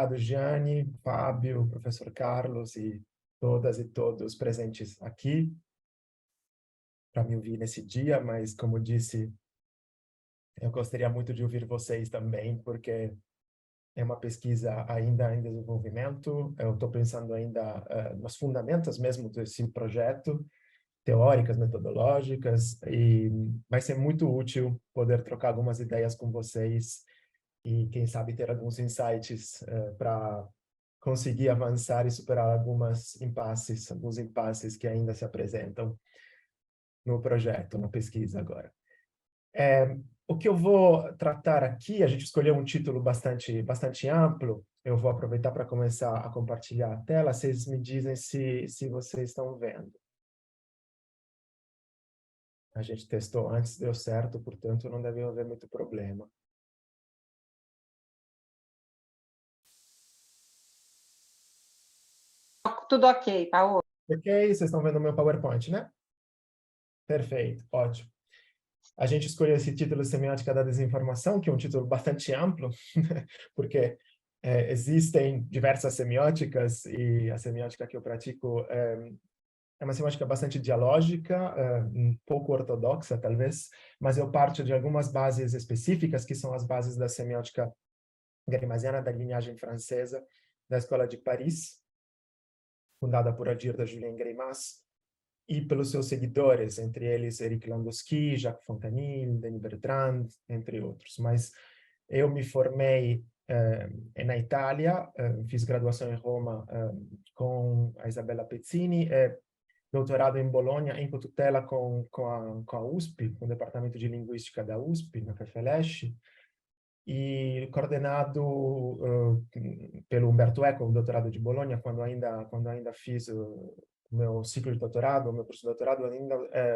obrigado, Gianni, Fábio, professor Carlos e todas e todos presentes aqui para me ouvir nesse dia, mas como disse, eu gostaria muito de ouvir vocês também, porque é uma pesquisa ainda em desenvolvimento. Eu estou pensando ainda nos fundamentos mesmo desse projeto, teóricas, metodológicas, e vai ser muito útil poder trocar algumas ideias com vocês e, quem sabe, ter alguns insights para conseguir avançar e superar alguns impasses que ainda se apresentam no projeto, na pesquisa agora. O que eu vou tratar aqui, a gente escolheu um título bastante amplo, eu vou aproveitar para começar a compartilhar a tela, vocês me dizem se vocês estão vendo. A gente testou antes, deu certo, portanto não deve haver muito problema. Tudo ok, Paulo? Ok, vocês estão vendo o meu PowerPoint, né? Perfeito, ótimo. A gente escolheu esse título Semiótica da Desinformação, que é um título bastante amplo, porque existem diversas semióticas e a semiótica que eu pratico é uma semiótica bastante dialógica, um pouco ortodoxa, talvez, mas eu parto de algumas bases específicas, que são as bases da semiótica grimasiana, da linhagem francesa, da Escola de Paris, fundada por Algirda Julien Greimas, e pelos seus seguidores, entre eles Eric Landowski, Jacques Fontanille, Denis Bertrand, entre outros. Mas eu me formei na Itália, fiz graduação em Roma com a Isabella Pezzini, doutorado em Bolonha, em cotutela com a USP, com o Departamento de Linguística da USP, na FFLESH, e coordenado pelo Umberto Eco, o doutorado de Bolonha, quando ainda fiz o meu ciclo de doutorado, o meu curso de doutorado,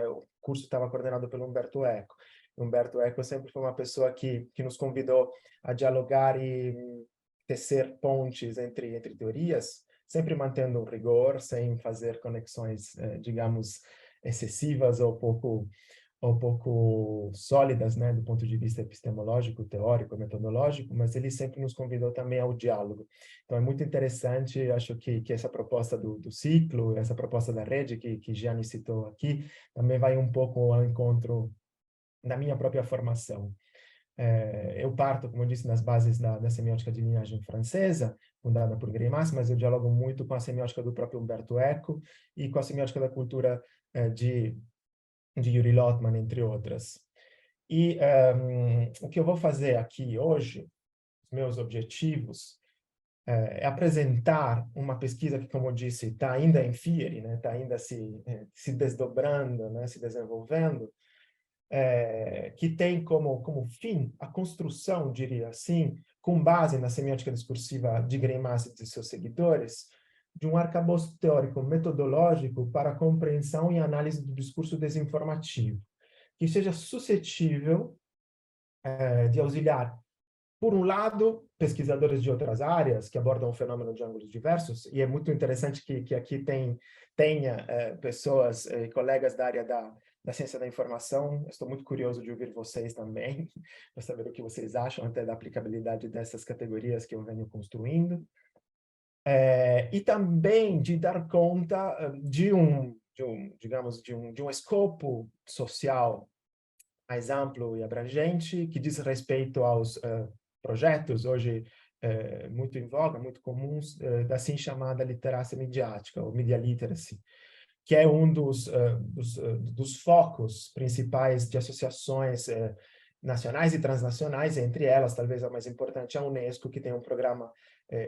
o curso estava coordenado pelo Umberto Eco. O Umberto Eco sempre foi uma pessoa que nos convidou a dialogar e tecer pontes entre teorias, sempre mantendo um rigor, sem fazer conexões, digamos, excessivas ou pouco sólidas, né, do ponto de vista epistemológico, teórico, metodológico, mas ele sempre nos convidou também ao diálogo. Então, é muito interessante, acho que essa proposta do ciclo, essa proposta da rede que Gianni citou aqui, também vai um pouco ao encontro da minha própria formação. Eu parto, como eu disse, nas bases da semiótica de linhagem francesa, fundada por Greimas, mas eu dialogo muito com a semiótica do próprio Umberto Eco e com a semiótica da cultura de Yuri Lotman, entre outras. E o que eu vou fazer aqui hoje, os meus objetivos, é apresentar uma pesquisa que, como eu disse, está ainda em fiere, né? Está ainda se desdobrando, né? Se desenvolvendo, que tem como fim a construção, diria assim, com base na semiótica discursiva de Greimas e de seus seguidores, de um arcabouço teórico metodológico para a compreensão e análise do discurso desinformativo, que seja suscetível de auxiliar, por um lado, pesquisadores de outras áreas que abordam o fenômeno de ângulos diversos, e é muito interessante que aqui tenha pessoas e colegas da área da ciência da informação. Estou muito curioso de ouvir vocês também, para saber o que vocês acham até da aplicabilidade dessas categorias que eu venho construindo. E também de dar conta digamos, de um escopo social mais amplo e abrangente, que diz respeito aos projetos hoje muito em voga, muito comuns, da assim chamada literacia midiática, ou media literacy, que é um dos focos principais de associações nacionais e transnacionais, entre elas, talvez a mais importante, a Unesco, que tem um programa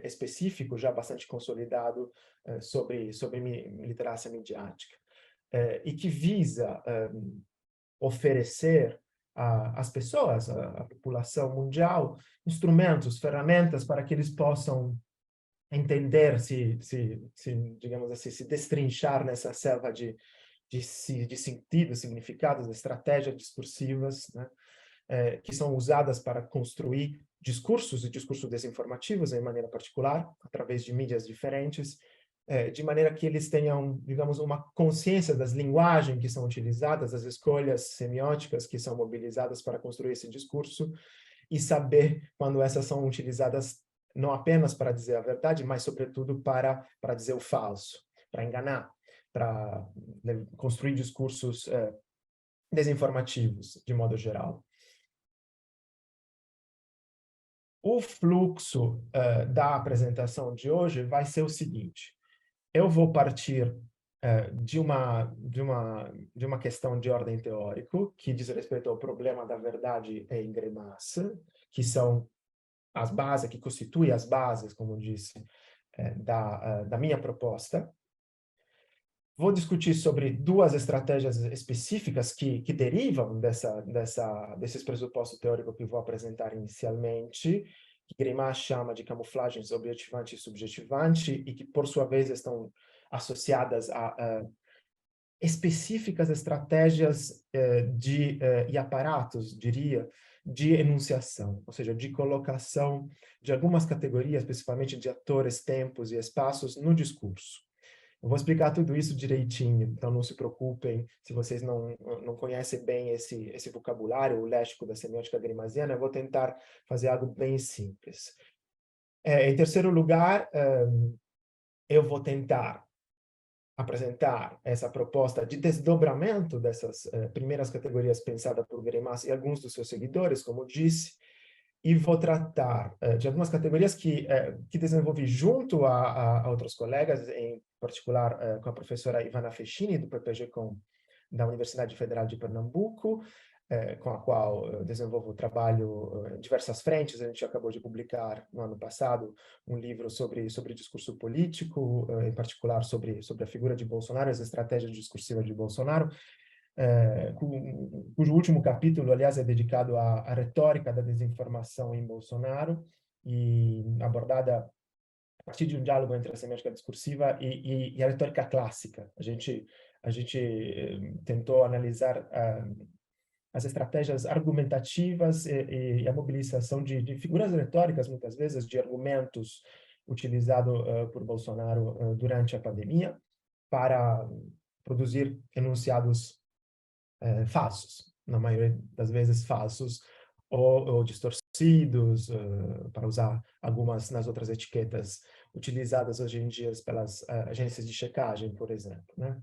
específico, já bastante consolidado, sobre literacia midiática, e que visa oferecer às pessoas, à população mundial, instrumentos, ferramentas para que eles possam entender, digamos assim, se destrinchar nessa selva de sentidos, significados, estratégias discursivas, né, que são usadas para construir discursos e discursos desinformativos, em maneira particular, através de mídias diferentes, de maneira que eles tenham, digamos, uma consciência das linguagens que são utilizadas, das escolhas semióticas que são mobilizadas para construir esse discurso, e saber quando essas são utilizadas não apenas para dizer a verdade, mas, sobretudo, para dizer o falso, para enganar, para construir discursos desinformativos, de modo geral. O fluxo da apresentação de hoje vai ser o seguinte: eu vou partir de uma questão de ordem teórico, que diz respeito ao problema da verdade em Greimas, que são as bases, que constituem as bases, como disse, da minha proposta. Vou discutir sobre duas estratégias específicas que derivam desses pressupostos teóricos que vou apresentar inicialmente, que Greimas chama de camuflagens objetivante e subjetivante, e que, por sua vez, estão associadas a específicas estratégias e aparatos, diria, de enunciação, ou seja, de colocação de algumas categorias, principalmente de atores, tempos e espaços, no discurso. Eu vou explicar tudo isso direitinho, então não se preocupem se vocês não conhecem bem esse vocabulário, o léxico da semiótica greimasiana. Eu vou tentar fazer algo bem simples. Em terceiro lugar, eu vou tentar apresentar essa proposta de desdobramento dessas primeiras categorias pensadas por Greimas e alguns dos seus seguidores, como disse, e vou tratar de algumas categorias que desenvolvi junto a outros colegas, em particular com a professora Ivana Fechini, do PPG-Com, da Universidade Federal de Pernambuco, com a qual desenvolvo trabalho em diversas frentes. A gente acabou de publicar, no ano passado, um livro sobre discurso político, em particular sobre a figura de Bolsonaro, as estratégias discursivas de Bolsonaro, cujo último capítulo, aliás, é dedicado à retórica da desinformação em Bolsonaro, e abordada a partir de um diálogo entre a semiótica discursiva e a retórica clássica. A gente tentou analisar as estratégias argumentativas e a mobilização de figuras retóricas, muitas vezes, de argumentos utilizados por Bolsonaro durante a pandemia, para produzir enunciados falsos, na maioria das vezes falsos, ou distorcidos, para usar algumas das outras etiquetas utilizadas hoje em dia pelas agências de checagem, por exemplo, né?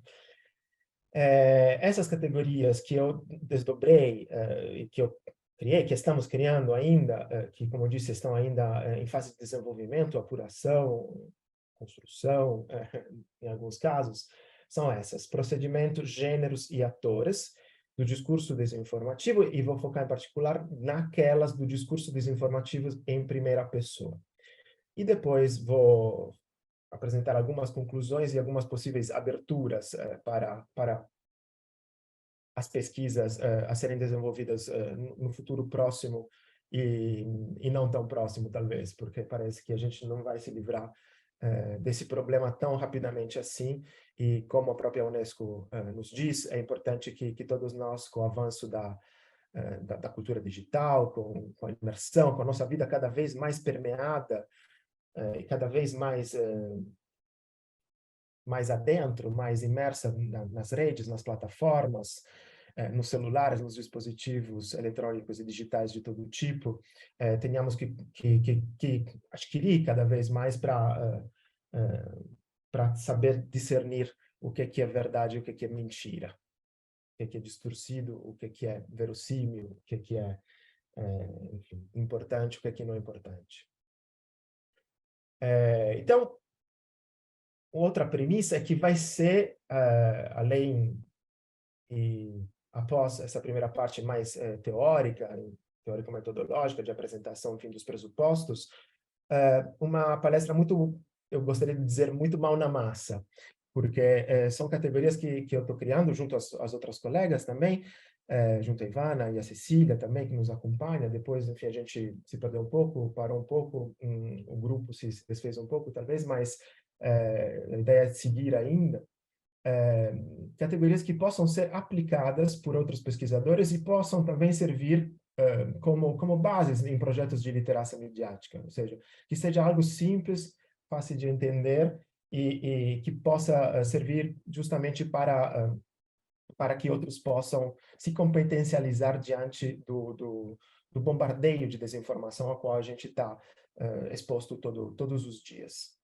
Essas categorias que eu desdobrei e que eu criei, que estamos criando ainda, que, como eu disse, estão ainda em fase de desenvolvimento, apuração, construção, em alguns casos, são essas: procedimentos, gêneros e atores do discurso desinformativo, e vou focar em particular naquelas do discurso desinformativo em primeira pessoa. E depois vou apresentar algumas conclusões e algumas possíveis aberturas para as pesquisas a serem desenvolvidas no futuro próximo e não tão próximo, talvez, porque parece que a gente não vai se livrar desse problema tão rapidamente assim, e como a própria Unesco nos diz, é importante que todos nós, com o avanço da cultura digital, com a imersão, com a nossa vida cada vez mais permeada e cada vez mais adentro, mais imersa nas redes, nas plataformas, nos celulares, nos dispositivos eletrônicos e digitais de todo tipo, tenhamos que adquirir cada vez mais para saber discernir o que é verdade e o que é mentira, o que é distorcido, o que é verossímil, o que é enfim, importante, o que não é importante. Então, outra premissa é que vai ser, além e após essa primeira parte mais teórica, teórico-metodológica, de apresentação, enfim, dos pressupostos, uma palestra muito, eu gostaria de dizer, muito mão na massa, porque são categorias que eu estou criando junto às outras colegas também, junto a Ivana e a Cecília também, que nos acompanha. Depois, enfim, a gente se perdeu um pouco, parou um pouco, o grupo se desfez um pouco, talvez, mas a ideia é seguir ainda. Categorias que possam ser aplicadas por outros pesquisadores e possam também servir como bases em projetos de literacia midiática, ou seja, que seja algo simples, fácil de entender e que possa servir justamente para que outros possam se competencializar diante do bombardeio de desinformação ao qual a gente está exposto todos os dias.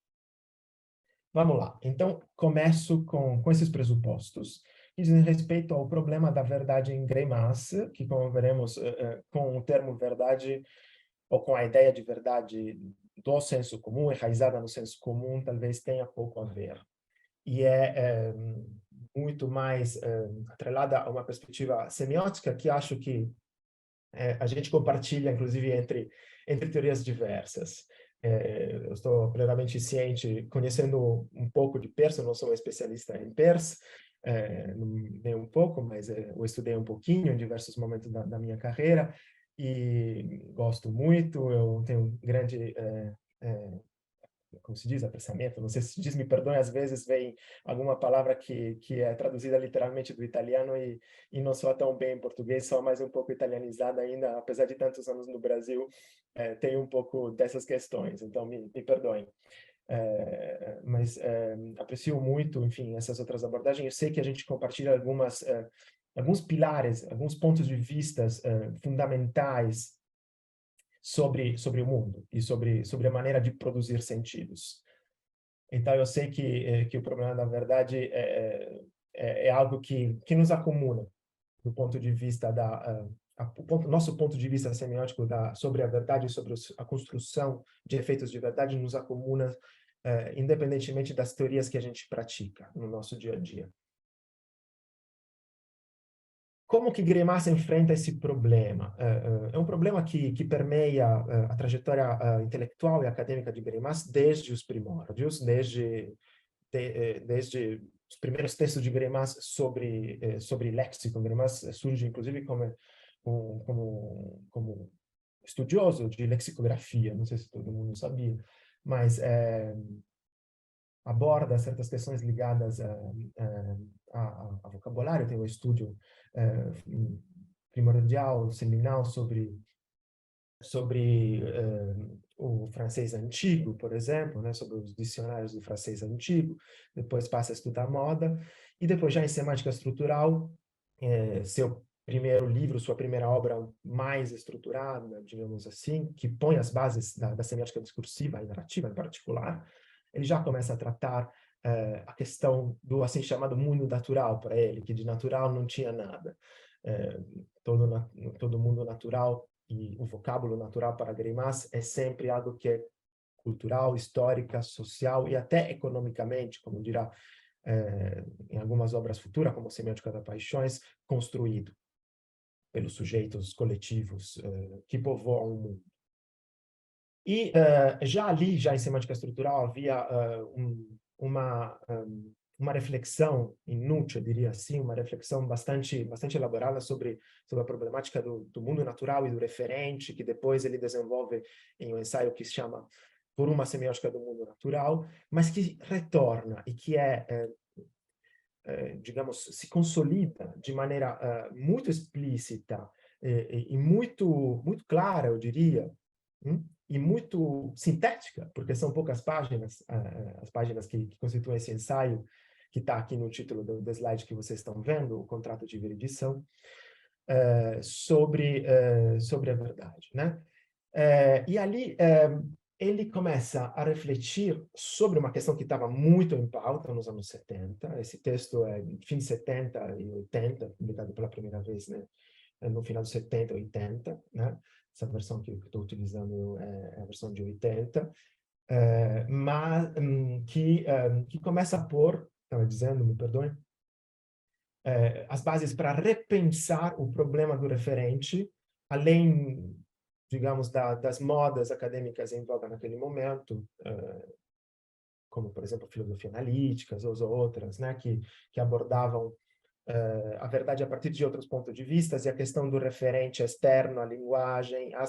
Vamos lá. Então, começo com esses pressupostos, que dizem respeito ao problema da verdade em Greimas, que, como veremos, com o termo verdade, ou com a ideia de verdade do senso comum, enraizada no senso comum, talvez tenha pouco a ver. E é muito mais atrelada a uma perspectiva semiótica, que acho que a gente compartilha, inclusive, entre teorias diversas. Eu estou plenamente ciente, conhecendo um pouco de persa, eu não sou um especialista em persa, nem um pouco, mas eu estudei um pouquinho em diversos momentos da minha carreira, e gosto muito, eu tenho um grande como se diz, apressamento, não sei se diz, me perdoe, às vezes vem alguma palavra que é traduzida literalmente do italiano e não soa tão bem em português, só mais um pouco italianizada ainda, apesar de tantos anos no Brasil, tem um pouco dessas questões, então me perdoem. Mas aprecio muito, enfim, essas outras abordagens. Eu sei que a gente compartilha alguns pilares, alguns pontos de vista fundamentais sobre o mundo e sobre a maneira de produzir sentidos. Então, eu sei que o problema, na verdade, é algo que nos acomuna, do ponto de vista nosso ponto de vista semiótico sobre a verdade, sobre a construção de efeitos de verdade, nos acomuna independentemente das teorias que a gente pratica no nosso dia a dia. Como que Greimas enfrenta esse problema? É um problema que permeia a trajetória intelectual e acadêmica de Greimas desde os primórdios, desde os primeiros textos de Greimas sobre léxico. Greimas surge, inclusive, como estudioso de lexicografia, não sei se todo mundo sabia, mas aborda certas questões ligadas a vocabulário, tem um estúdio primordial, seminal sobre o francês antigo, por exemplo, né, sobre os dicionários do francês antigo, depois passa a estudar moda, e depois já em semântica estrutural, seu primeiro livro, sua primeira obra mais estruturada, digamos assim, que põe as bases da semiótica discursiva e narrativa em particular, ele já começa a tratar a questão do assim chamado mundo natural para ele, que de natural não tinha nada. Todo mundo natural e o vocábulo natural para Greimas é sempre algo que é cultural, histórica, social e até economicamente, como dirá em algumas obras futuras, como Semiótica das Paixões, construído pelos sujeitos coletivos que povoam o mundo. E já em semântica estrutural, havia uma reflexão inútil, eu diria assim, uma reflexão bastante elaborada sobre a problemática do mundo natural e do referente, que depois ele desenvolve em um ensaio que se chama Por uma Semiótica do Mundo Natural, mas que retorna e que digamos, se consolida de maneira muito explícita e muito clara, eu diria, e muito sintética, porque são poucas páginas, as páginas que constituem esse ensaio, que está aqui no título do slide que vocês estão vendo, o contrato de veridição, sobre a verdade, né? E ali ele começa a refletir sobre uma questão que estava muito em pauta nos anos 70. Esse texto é fim de 70 e 80, publicado pela primeira vez, né, no final de 70 e 80, né? Essa versão que eu estou utilizando é a versão de 80, mas que começa a pôr, estava dizendo, me perdoe, as bases para repensar o problema do referente, além, digamos, das modas acadêmicas em voga naquele momento, como, por exemplo, filosofia analítica ou outras, né, que abordavam a verdade a partir de outros pontos de vista, e a questão do referente externo à linguagem, a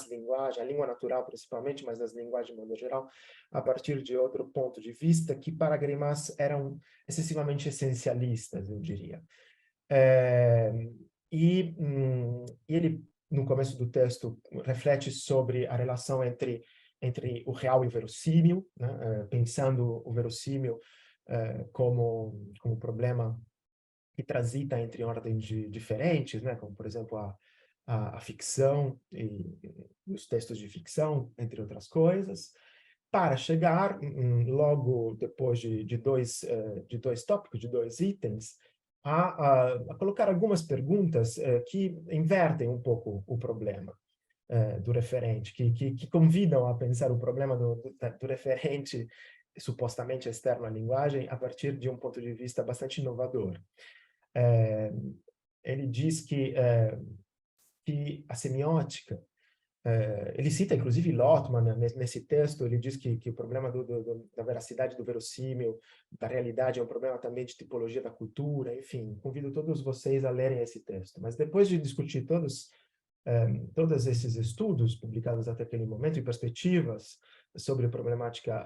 língua natural principalmente, mas as linguagens de modo geral, a partir de outro ponto de vista, que para Greimas eram excessivamente essencialistas, eu diria. E ele, no começo do texto, reflete sobre a relação entre o real e o verossímil, né? Pensando o verossímil como problema que transita entre ordens diferentes, né? Como, por exemplo, a ficção e os textos de ficção, entre outras coisas, para chegar, logo depois de dois tópicos, de dois itens, a colocar algumas perguntas que invertem um pouco o problema do referente, que convidam a pensar o problema do referente supostamente externo à linguagem a partir de um ponto de vista bastante inovador. Ele diz que a semiótica, ele cita inclusive Lotman nesse texto, ele diz que o problema da veracidade do verossímil, da realidade, é um problema também de tipologia da cultura, enfim, convido todos vocês a lerem esse texto. Mas depois de discutir todos esses estudos publicados até aquele momento e perspectivas sobre a problemática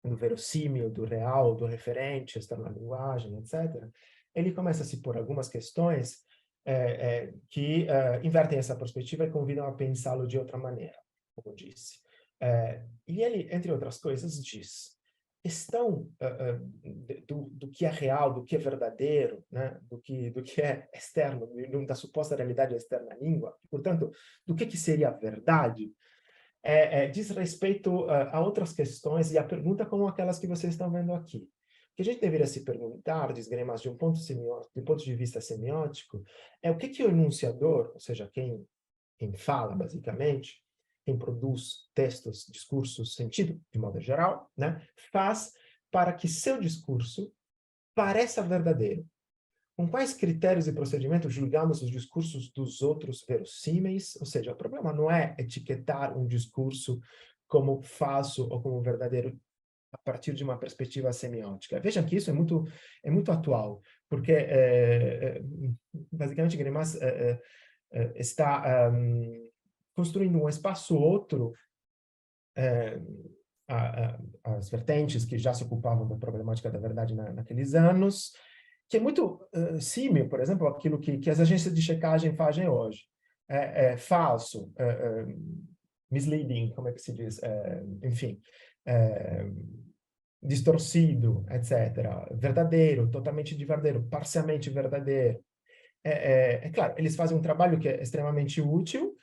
do verossímil, do real, do referente, externo à linguagem, etc., ele começa a se pôr algumas questões que invertem essa perspectiva e convidam a pensá-lo de outra maneira, como disse. E ele, entre outras coisas, diz: questão do que é real, do que é verdadeiro, né? do que é externo, da suposta realidade externa à língua, portanto, do que seria a verdade, diz respeito a outras questões e a pergunta como aquelas que vocês estão vendo aqui. O que a gente deveria se perguntar, diz Gremas, de um ponto de vista semiótico, é o que o enunciador, ou seja, quem fala, basicamente, quem produz textos, discursos, sentido, de modo geral, né, faz para que seu discurso pareça verdadeiro. Com quais critérios e procedimentos julgamos os discursos dos outros verossímeis? Ou seja, o problema não é etiquetar um discurso como falso ou como verdadeiro a partir de uma perspectiva semiótica. Vejam que isso é muito atual, porque, basicamente, Gremas está construindo um espaço outro, as vertentes que já se ocupavam da problemática da verdade naqueles anos, que é muito símil, por exemplo, aquilo que as agências de checagem fazem hoje. Falso, misleading, como é que se diz? Enfim, distorcido, etc. Verdadeiro, totalmente de verdadeiro, parcialmente verdadeiro. É claro, eles fazem um trabalho que é extremamente útil,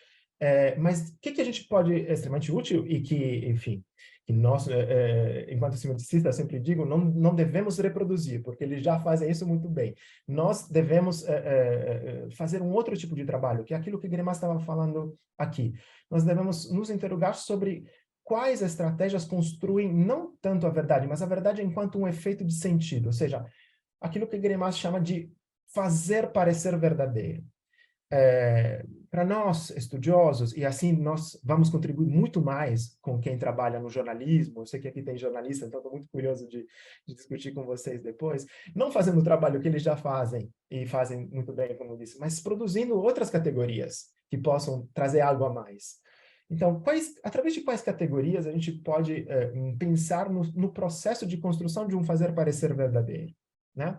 mas o que a gente pode... É extremamente útil e que, enfim, que nós, enquanto semioticistas, sempre digo, não devemos reproduzir, porque eles já fazem isso muito bem. Nós devemos fazer um outro tipo de trabalho, que é aquilo que Gremas estava falando aqui. Nós devemos nos interrogar sobre quais estratégias construem não tanto a verdade, mas a verdade enquanto um efeito de sentido, ou seja, aquilo que Gremas chama de fazer parecer verdadeiro. Para nós, estudiosos, e assim nós vamos contribuir muito mais com quem trabalha no jornalismo, eu sei que aqui tem jornalista, então estou muito curioso de discutir com vocês depois, não fazendo o trabalho que eles já fazem, e fazem muito bem, como eu disse, mas produzindo outras categorias que possam trazer algo a mais. Então, através de quais categorias a gente pode pensar no processo de construção de um fazer parecer verdadeiro, né?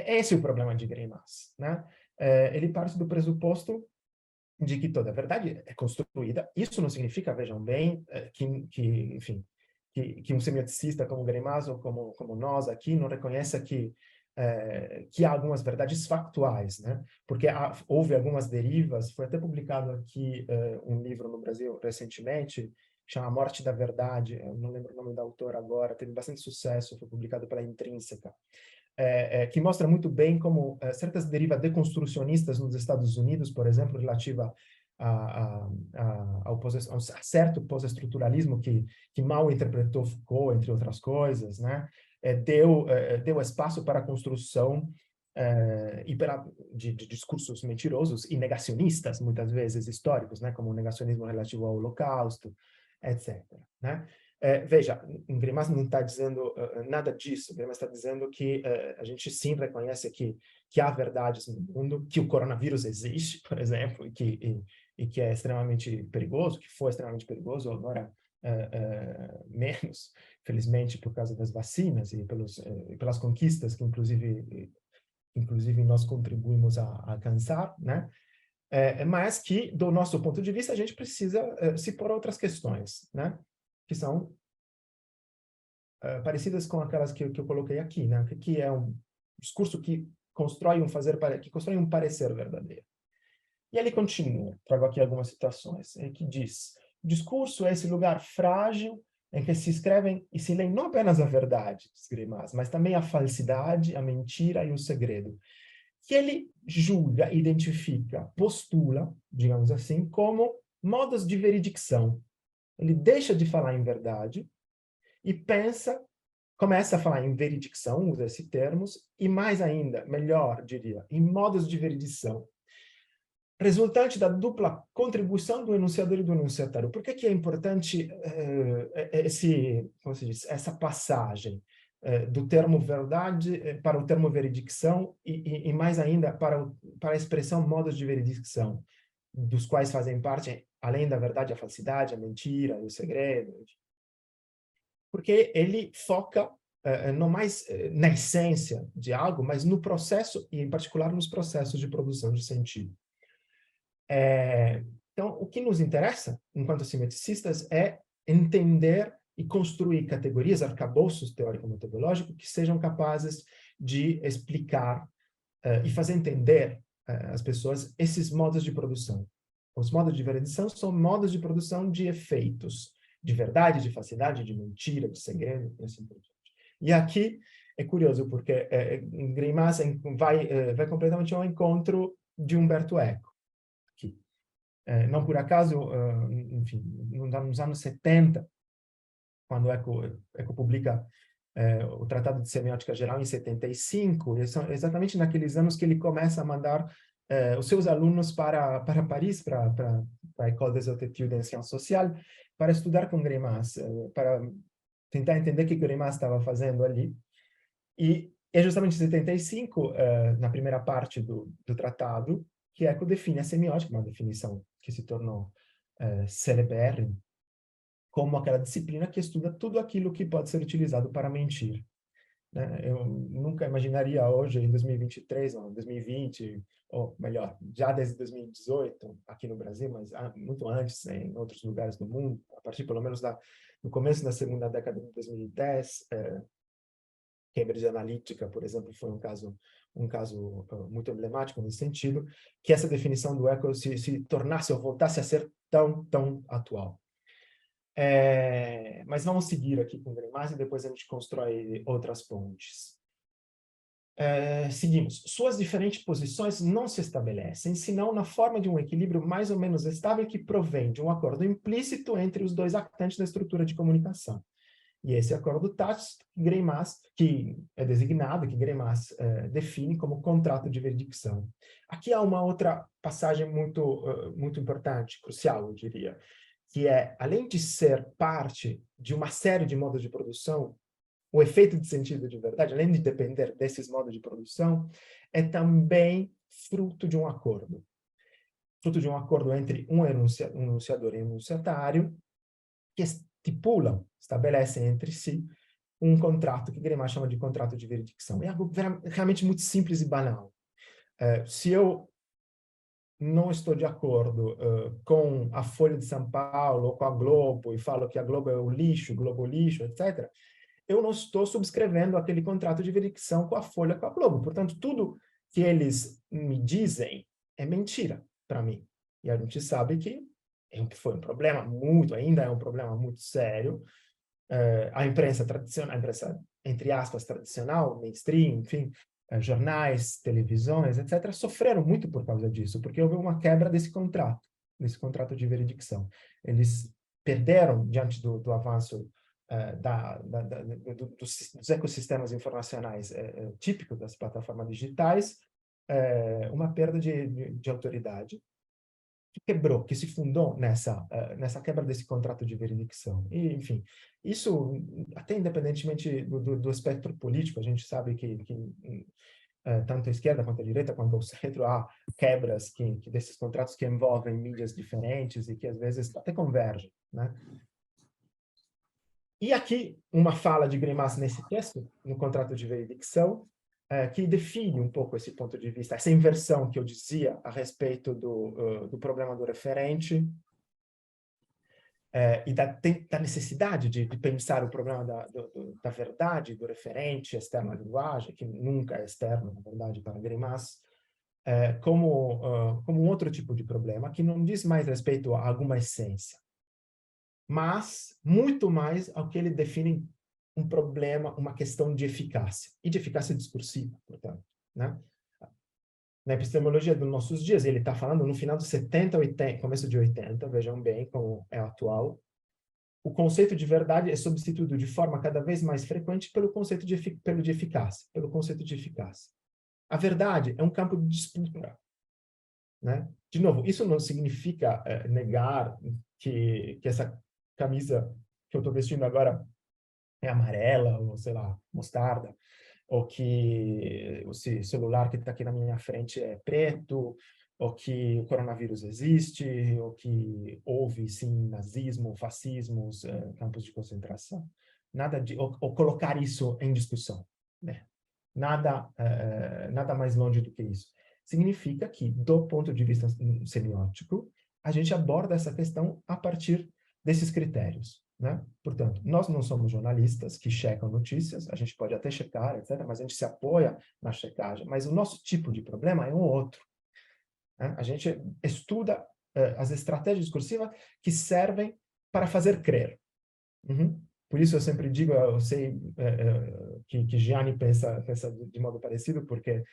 Esse é o problema de Gremas, né? Ele parte do pressuposto de que toda a verdade é construída. Isso não significa, vejam bem, enfim, que um semioticista como Gremas ou como nós aqui não reconheça que há algumas verdades factuais, né? Porque houve algumas derivas. Foi até publicado aqui um livro no Brasil recentemente, chama A Morte da Verdade. Eu não lembro o nome da autora agora, teve bastante sucesso, foi publicado pela Intrínseca. Que mostra muito bem como certas derivas deconstrucionistas nos Estados Unidos, por exemplo, relativa a certo pós-estruturalismo que mal interpretou Foucault, entre outras coisas, né? Deu espaço para a construção de discursos mentirosos e negacionistas, muitas vezes históricos, né? Como o negacionismo relativo ao Holocausto, etc. Né? Veja, Gremas não está dizendo nada disso. Gremas está dizendo que a gente sim reconhece que há verdades no mundo, que o coronavírus existe, por exemplo, e que é extremamente perigoso, que foi extremamente perigoso, agora menos, felizmente, por causa das vacinas e pelas conquistas que, inclusive nós contribuímos a alcançar, né? Mas que, do nosso ponto de vista, a gente precisa se pôr outras questões, né? Que são parecidas com aquelas que eu coloquei aqui, né? Que é um discurso que constrói um parecer verdadeiro. E ele continua, trago aqui algumas citações, que diz: o discurso é esse lugar frágil em que se escrevem e se leem não apenas a verdade, diz Greimas, mas também a falsidade, a mentira e o segredo, que ele julga, identifica, postula, digamos assim, como modos de veredicção. Ele deixa de falar em verdade e começa a falar em veredicção, usa esses termos, e mais ainda, melhor, diria, em modos de veredicção, resultante da dupla contribuição do enunciador e do enunciatário. Por que é importante como se diz, essa passagem do termo verdade para o termo veredicção e mais ainda para a expressão modos de veredicção, dos quais fazem parte, além da verdade, a falsidade, a mentira, o segredo. Porque ele foca não mais na essência de algo, mas no processo, e em particular nos processos de produção de sentido. Então, o que nos interessa, enquanto semioticistas, é entender e construir categorias, arcabouços teórico-metodológicos que sejam capazes de explicar e fazer entender às pessoas esses modos de produção. Os modos de veredicção são modos de produção de efeitos, de verdade, de falsidade, de mentira, de segredo, e assim por diante. E aqui é curioso, porque Greimas vai completamente ao encontro de Umberto Eco. Aqui. Não por acaso, enfim, nos anos 70, quando Eco publica o Tratado de Semiótica Geral em 75, e são exatamente naqueles anos que ele começa a mandar os seus alunos para Paris, para a École des Hautes Études en Sciences Sociales, para estudar com Greimas, para tentar entender o que Greimas estava fazendo ali. E é justamente em 75, na primeira parte do tratado, que Eco define a semiótica, uma definição que se tornou célèbre, como aquela disciplina que estuda tudo aquilo que pode ser utilizado para mentir. Eu nunca imaginaria hoje, em 2023, ou 2020, ou melhor, já desde 2018, aqui no Brasil, mas muito antes, em outros lugares do mundo, a partir pelo menos no começo da segunda década de 2010, Cambridge Analytica, por exemplo, foi um caso muito emblemático nesse sentido, que essa definição do Eco se tornasse ou voltasse a ser tão atual. Mas vamos seguir aqui com o Greimas e depois a gente constrói outras pontes. Seguimos. Suas diferentes posições não se estabelecem, senão na forma de um equilíbrio mais ou menos estável que provém de um acordo implícito entre os dois actantes da estrutura de comunicação. E esse acordo tácito, que é designado, que Greimas define como contrato de veredicção. Aqui há uma outra passagem muito importante, crucial, eu diria, que é, além de ser parte de uma série de modos de produção, o efeito de sentido de verdade, além de depender desses modos de produção, é também fruto de um acordo. Fruto de um acordo entre um enunciador e um enunciatário, que estabelecem entre si um contrato que Greimas chama de contrato de veredicção. É algo realmente muito simples e banal. Se eu não estou de acordo com a Folha de São Paulo ou com a Globo e falo que a Globo é o Globo lixo, etc., eu não estou subscrevendo aquele contrato de veredicção com a Folha, com a Globo. Portanto, tudo que eles me dizem é mentira para mim. E a gente sabe que foi um problema ainda é um problema muito sério. A imprensa tradicional, a imprensa, entre aspas, tradicional, mainstream, enfim, jornais, televisões, etc., sofreram muito por causa disso, porque houve uma quebra desse contrato de veredicção. Eles perderam, diante do avanço dos ecossistemas informacionais típicos das plataformas digitais, uma perda de autoridade, que se fundou nessa quebra desse contrato de veredicção. E, enfim, isso, até independentemente do espectro político, a gente sabe que tanto a esquerda quanto a direita, quanto o centro, há quebras desses contratos que envolvem mídias diferentes e que, às vezes, até convergem, né? E aqui, uma fala de Greimas nesse texto, no contrato de veredicção, que define um pouco esse ponto de vista, essa inversão que eu dizia a respeito do problema do referente. e da necessidade de pensar o problema da verdade, do referente externo à linguagem, que nunca é externo, na verdade, para Greimas, como um outro tipo de problema, que não diz mais respeito a alguma essência, mas muito mais ao que ele define um problema, uma questão de eficácia, e de eficácia discursiva, portanto, né? Na epistemologia dos nossos dias, ele está falando no final dos 70, 80, começo de 80, vejam bem como é atual, o conceito de verdade é substituído de forma cada vez mais frequente pelo conceito de eficácia, pelo conceito de eficácia. A verdade é um campo de disputa, né? De novo, isso não significa negar que essa camisa que eu estou vestindo agora é amarela, ou sei lá, mostarda, ou que o celular que está aqui na minha frente é preto, ou que o coronavírus existe, ou que houve, sim, nazismo, fascismos, campos de concentração. Nada de, ou colocar isso em discussão, né? Nada mais longe do que isso. Significa que, do ponto de vista semiótico, a gente aborda essa questão a partir desses critérios, né? Portanto, nós não somos jornalistas que checam notícias, a gente pode até checar, etc., mas a gente se apoia na checagem. Mas o nosso tipo de problema é um outro, né? A gente estuda as estratégias discursivas que servem para fazer crer. Uhum. Por isso eu sempre digo, eu sei que Gianni pensa de modo parecido, porque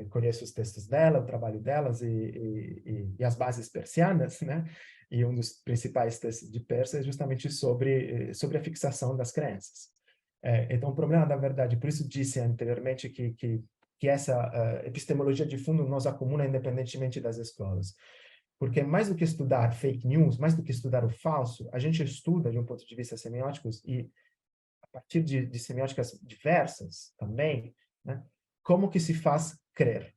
conheço os textos dela, o trabalho delas e as bases persianas, né? E um dos principais textos de Persa é justamente sobre a fixação das crenças. Então, o problema da verdade, por isso disse anteriormente que essa epistemologia de fundo nos acomuna independentemente das escolas. Porque mais do que estudar fake news, mais do que estudar o falso, a gente estuda, de um ponto de vista semiótico, e a partir de semióticas diversas também, né, como que se faz crer,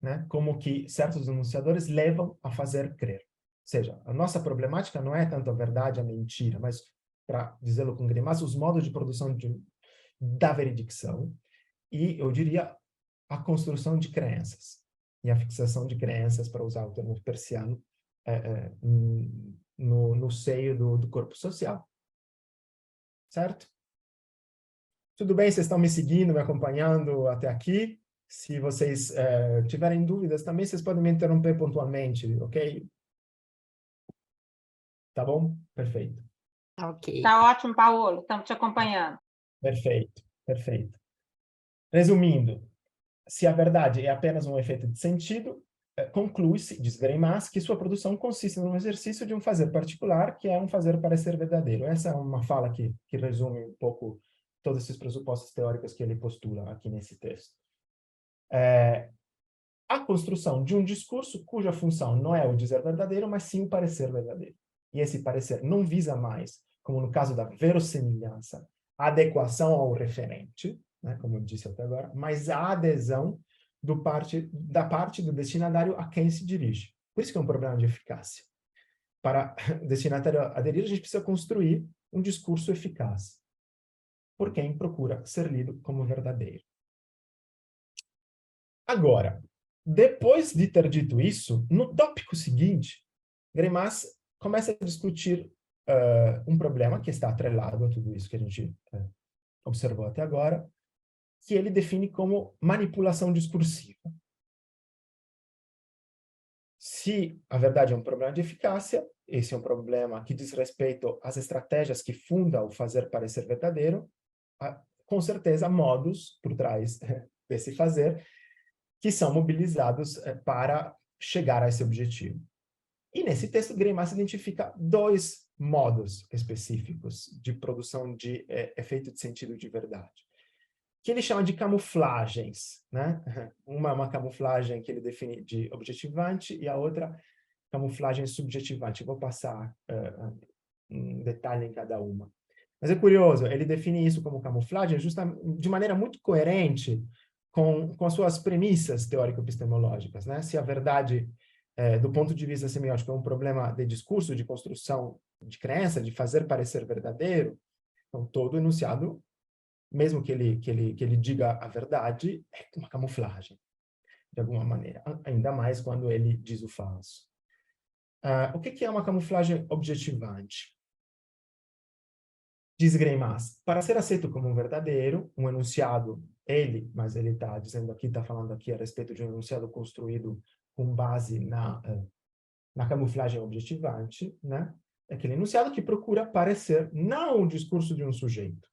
né? Como que certos enunciadores levam a fazer crer. Ou seja, a nossa problemática não é tanto a verdade, a mentira, mas, para dizê-lo com Greimas, os modos de produção da veredicção e, eu diria, a construção de crenças e a fixação de crenças, para usar o termo persiano, no seio do corpo social. Certo? Tudo bem? Vocês estão me seguindo, me acompanhando até aqui? Se vocês tiverem dúvidas também, vocês podem me interromper pontualmente, ok? Tá bom? Perfeito. Ok. Tá ótimo, Paulo. Estamos te acompanhando. Perfeito, perfeito. Resumindo, se a verdade é apenas um efeito de sentido, conclui-se, diz Greimas, que sua produção consiste no exercício de um fazer particular, que é um fazer parecer verdadeiro. Essa é uma fala que resume um pouco todos esses pressupostos teóricos que ele postula aqui nesse texto. A construção de um discurso cuja função não é o dizer verdadeiro, mas sim o parecer verdadeiro. E esse parecer não visa mais, como no caso da verossimilhança, a adequação ao referente, né, como eu disse até agora, mas a adesão da parte do destinatário a quem se dirige. Por isso que é um problema de eficácia. Para o destinatário aderir, a gente precisa construir um discurso eficaz, por quem procura ser lido como verdadeiro. Agora, depois de ter dito isso, no tópico seguinte, Greimas começa a discutir um problema que está atrelado a tudo isso que a gente observou até agora, que ele define como manipulação discursiva. Se a verdade é um problema de eficácia, esse é um problema que diz respeito às estratégias que fundam o fazer parecer verdadeiro, com certeza há modos por trás desse fazer que são mobilizados para chegar a esse objetivo. E nesse texto, Greimas identifica dois modos específicos de produção de efeito de sentido de verdade, que ele chama de camuflagens, né? Uma é uma camuflagem que ele define de objetivante e a outra camuflagem subjetivante. Eu vou passar um detalhe em cada uma. Mas é curioso, ele define isso como camuflagem de maneira muito coerente com as suas premissas teórico-epistemológicas, né? Se a verdade, do ponto de vista semiótico, é um problema de discurso, de construção de crença, de fazer parecer verdadeiro, então todo enunciado, mesmo que ele diga a verdade, é uma camuflagem, de alguma maneira, ainda mais quando ele diz o falso. O que é uma camuflagem objetivante? Diz Greimas, para ser aceito como um verdadeiro, um enunciado, mas ele está dizendo aqui, está falando aqui a respeito de um enunciado construído com base na camuflagem objetivante, né? É aquele enunciado que procura parecer não o discurso de um sujeito,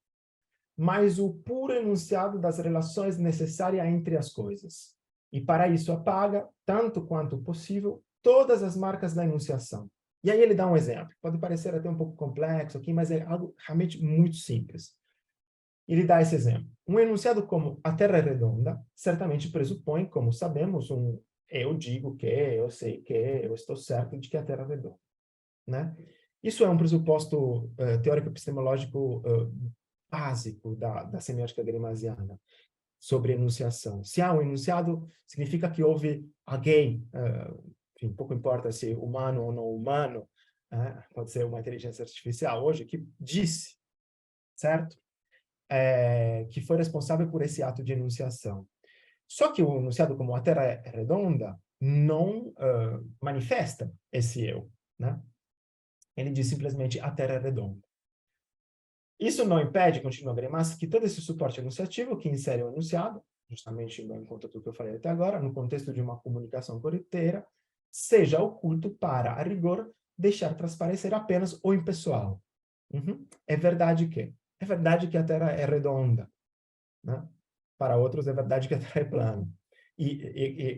mas o puro enunciado das relações necessárias entre as coisas. E para isso apaga, tanto quanto possível, todas as marcas da enunciação. E aí ele dá um exemplo. Pode parecer até um pouco complexo aqui, mas é algo realmente muito simples. Ele dá esse exemplo. Um enunciado como a Terra é redonda, certamente pressupõe, como sabemos, eu digo que, eu sei que, eu estou certo de que a Terra é redonda. Né? Isso é um pressuposto teórico epistemológico básico da semiótica gramsciana sobre enunciação. Se há um enunciado, significa que houve alguém, enfim, pouco importa se humano ou não humano, pode ser uma inteligência artificial hoje, que disse, certo? Que foi responsável por esse ato de enunciação. Só que o enunciado como a Terra é redonda não manifesta esse eu, né? Ele diz simplesmente a Terra é redonda. Isso não impede, continua Greimas, que todo esse suporte enunciativo que insere o enunciado, justamente em conta tudo que eu falei até agora, no contexto de uma comunicação corriqueira, seja oculto para, a rigor, deixar transparecer apenas o impessoal. É verdade que a Terra é redonda, né? Para outros é verdade que a Terra é plana. E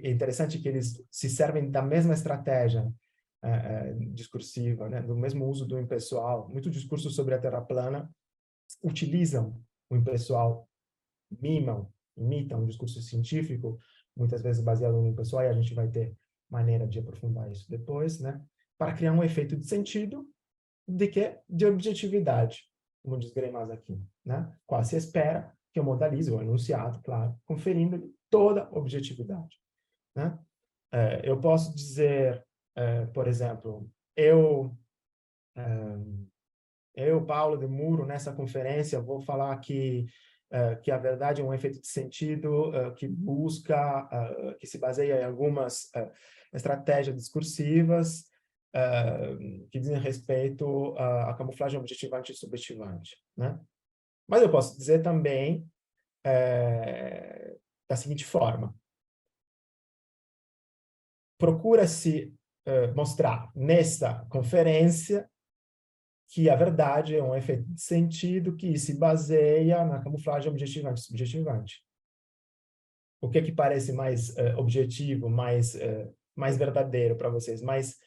é interessante que eles se servem da mesma estratégia discursiva, né? Do mesmo uso do impessoal. Muito discurso sobre a Terra plana utilizam o impessoal, imitam um discurso científico, muitas vezes baseado no impessoal, e a gente vai ter maneira de aprofundar isso depois, né? Para criar um efeito de sentido, de objetividade, como diz Greimas aqui, né? Qual se espera que eu modalize o enunciado, claro, conferindo toda objetividade, né? Eu posso dizer, por exemplo, Paulo de Muro, nessa conferência, vou falar que a verdade é um efeito de sentido que busca, que se baseia em algumas estratégias discursivas que dizem respeito à camuflagem objetivante e subjetivante, né? Mas eu posso dizer também da seguinte forma: procura-se mostrar nessa conferência que a verdade é um efeito de sentido que se baseia na camuflagem objetivante e subjetivante. O que parece mais objetivo, mais verdadeiro para vocês, mais,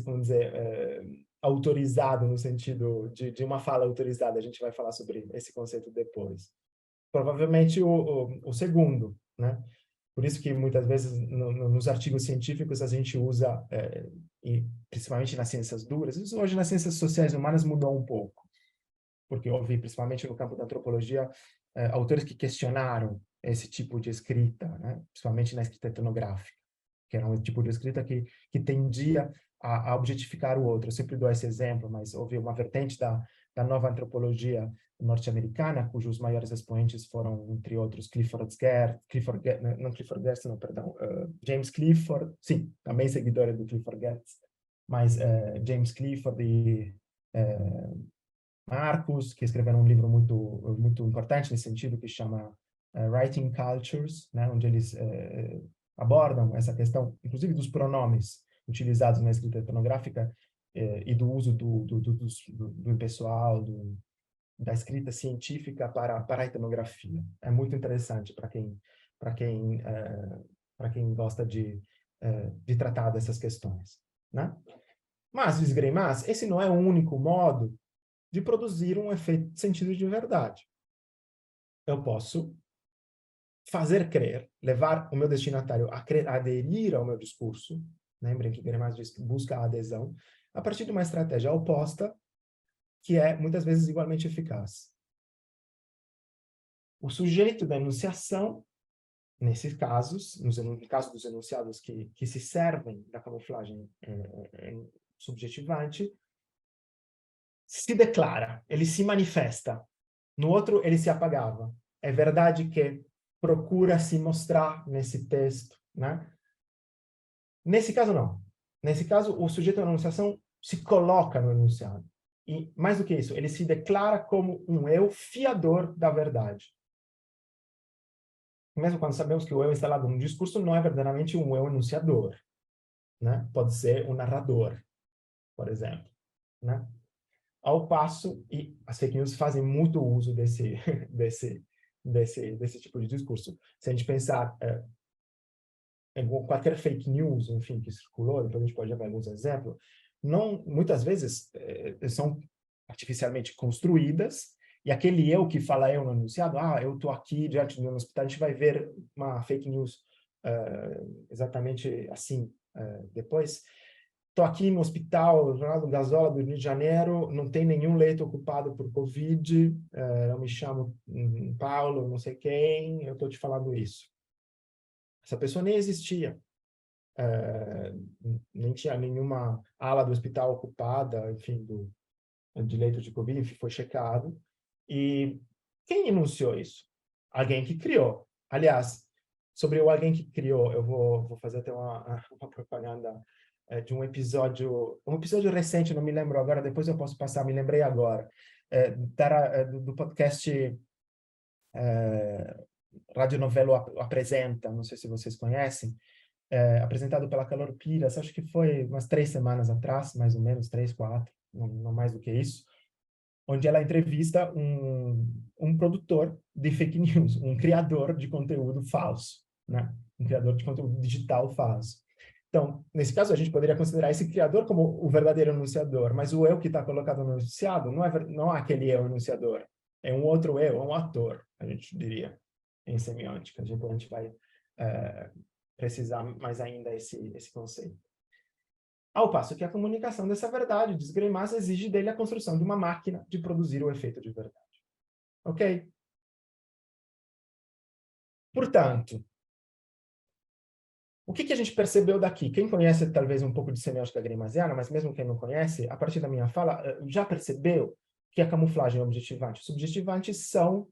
como dizer, autorizado no sentido de uma fala autorizada? A gente vai falar sobre esse conceito depois. Provavelmente o segundo, né? Por isso que muitas vezes nos artigos científicos a gente usa, e principalmente nas ciências duras, isso hoje nas ciências sociais e humanas mudou um pouco, porque houve, principalmente no campo da antropologia, autores que questionaram esse tipo de escrita, né? Principalmente na escrita etnográfica, que era um tipo de escrita que tendia a objetificar o outro. Eu sempre dou esse exemplo, mas houve uma vertente da nova antropologia norte-americana, cujos maiores expoentes foram, entre outros, James Clifford, sim, também seguidor do Clifford Geertz, mas James Clifford e Marcus, que escreveram um livro muito importante nesse sentido, que chama Writing Cultures, né, onde eles abordam essa questão, inclusive dos pronomes utilizados na escrita etnográfica e do uso do impessoal, da escrita científica para a etnografia. É muito interessante para quem gosta de tratar dessas questões, né? Mas, diz Greimas, esse não é o único modo de produzir um efeito de sentido de verdade. Eu posso fazer crer, levar o meu destinatário a aderir ao meu discurso, lembrem que Greimas diz que busca a adesão, a partir de uma estratégia oposta, que é muitas vezes igualmente eficaz. O sujeito da enunciação, nesses casos, no caso dos enunciados que se servem da camuflagem subjetivante, se declara, ele se manifesta. No outro, ele se apagava. É verdade que procura se mostrar nesse texto, né? Nesse caso, não. Nesse caso, o sujeito da enunciação se coloca no enunciado. E, mais do que isso, ele se declara como um eu fiador da verdade. Mesmo quando sabemos que o eu instalado no discurso não é verdadeiramente um eu enunciador, né? Pode ser um narrador, por exemplo, né? Ao passo, e as fake news fazem muito uso desse tipo de discurso. Se a gente pensar em qualquer fake news, enfim, que circulou, depois a gente pode ver alguns exemplos, não, muitas vezes são artificialmente construídas, e aquele eu que fala eu no enunciado, eu estou aqui diante do meu hospital, a gente vai ver uma fake news exatamente assim depois. Estou aqui no hospital, Ronaldo Gazola, do Rio de Janeiro, não tem nenhum leito ocupado por Covid, eu me chamo Paulo, não sei quem, eu estou te falando isso. Essa pessoa nem existia. Nem tinha nenhuma ala do hospital ocupada, enfim, de leito de Covid, foi checado. E quem enunciou isso? Alguém que criou. Aliás, sobre o alguém que criou, eu vou fazer até uma propaganda de um episódio recente, não me lembro agora, depois eu posso passar, me lembrei agora, do podcast Radionovelo Apresenta, não sei se vocês conhecem, apresentado pela Calor Piras, acho que foi umas 3 semanas atrás, mais ou menos, 3, 4, não mais do que isso, onde ela entrevista um produtor de fake news, um criador de conteúdo falso, né? Um criador de conteúdo digital falso. Então, nesse caso, a gente poderia considerar esse criador como o verdadeiro enunciador, mas o eu que está colocado no enunciado não é aquele eu enunciador, é um outro eu, é um ator, a gente diria, em semiótica. Depois a gente vai precisar mais ainda esse conceito. Ao passo que a comunicação dessa verdade, diz Greimas, exige dele a construção de uma máquina de produzir o efeito de verdade. Ok? Portanto, o que a gente percebeu daqui? Quem conhece talvez um pouco de semiótica greimasiana, mas mesmo quem não conhece, a partir da minha fala, já percebeu que a camuflagem e o objetivante e subjetivante são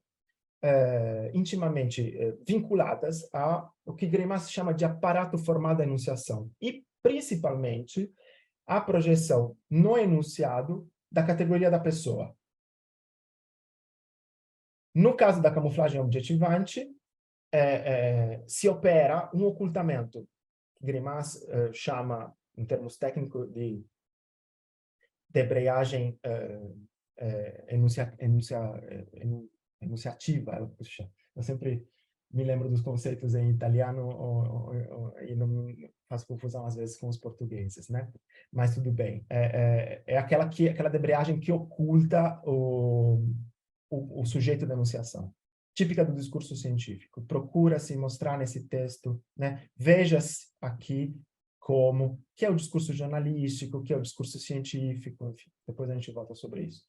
intimamente vinculadas ao que Greimas chama de aparato formal da enunciação. E, principalmente, a projeção no enunciado da categoria da pessoa. No caso da camuflagem objetivante, se opera um ocultamento, que Greimas chama, em termos técnicos, de debreagem enunciativa. Eu sempre me lembro dos conceitos em italiano e não faço confusão às vezes com os portugueses, né? Mas tudo bem. É aquela debreagem que oculta o sujeito da enunciação, típica do discurso científico. Procura-se mostrar nesse texto, né? Veja-se aqui como que é o discurso jornalístico, que é o discurso científico, enfim, depois a gente volta sobre isso.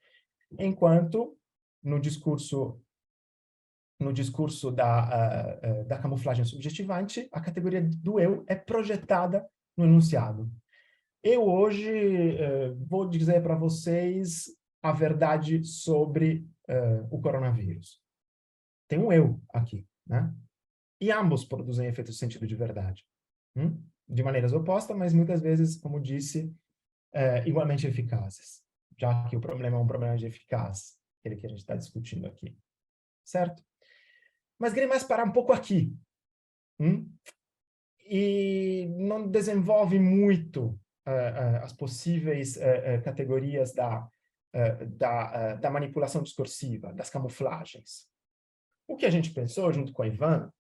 Enquanto no discurso da camuflagem subjetivante, a categoria do eu é projetada no enunciado. Eu hoje vou dizer para vocês a verdade sobre o coronavírus. Tem um eu aqui, né? E ambos produzem efeito de sentido de verdade. De maneiras opostas, mas muitas vezes, como disse, igualmente eficazes. Já que o problema é um problema de eficácia, aquele que a gente está discutindo aqui. Certo? Mas Greimas para um pouco aqui. E não desenvolve muito as possíveis categorias da manipulação discursiva, das camuflagens. O que a gente pensou, junto com a Ivana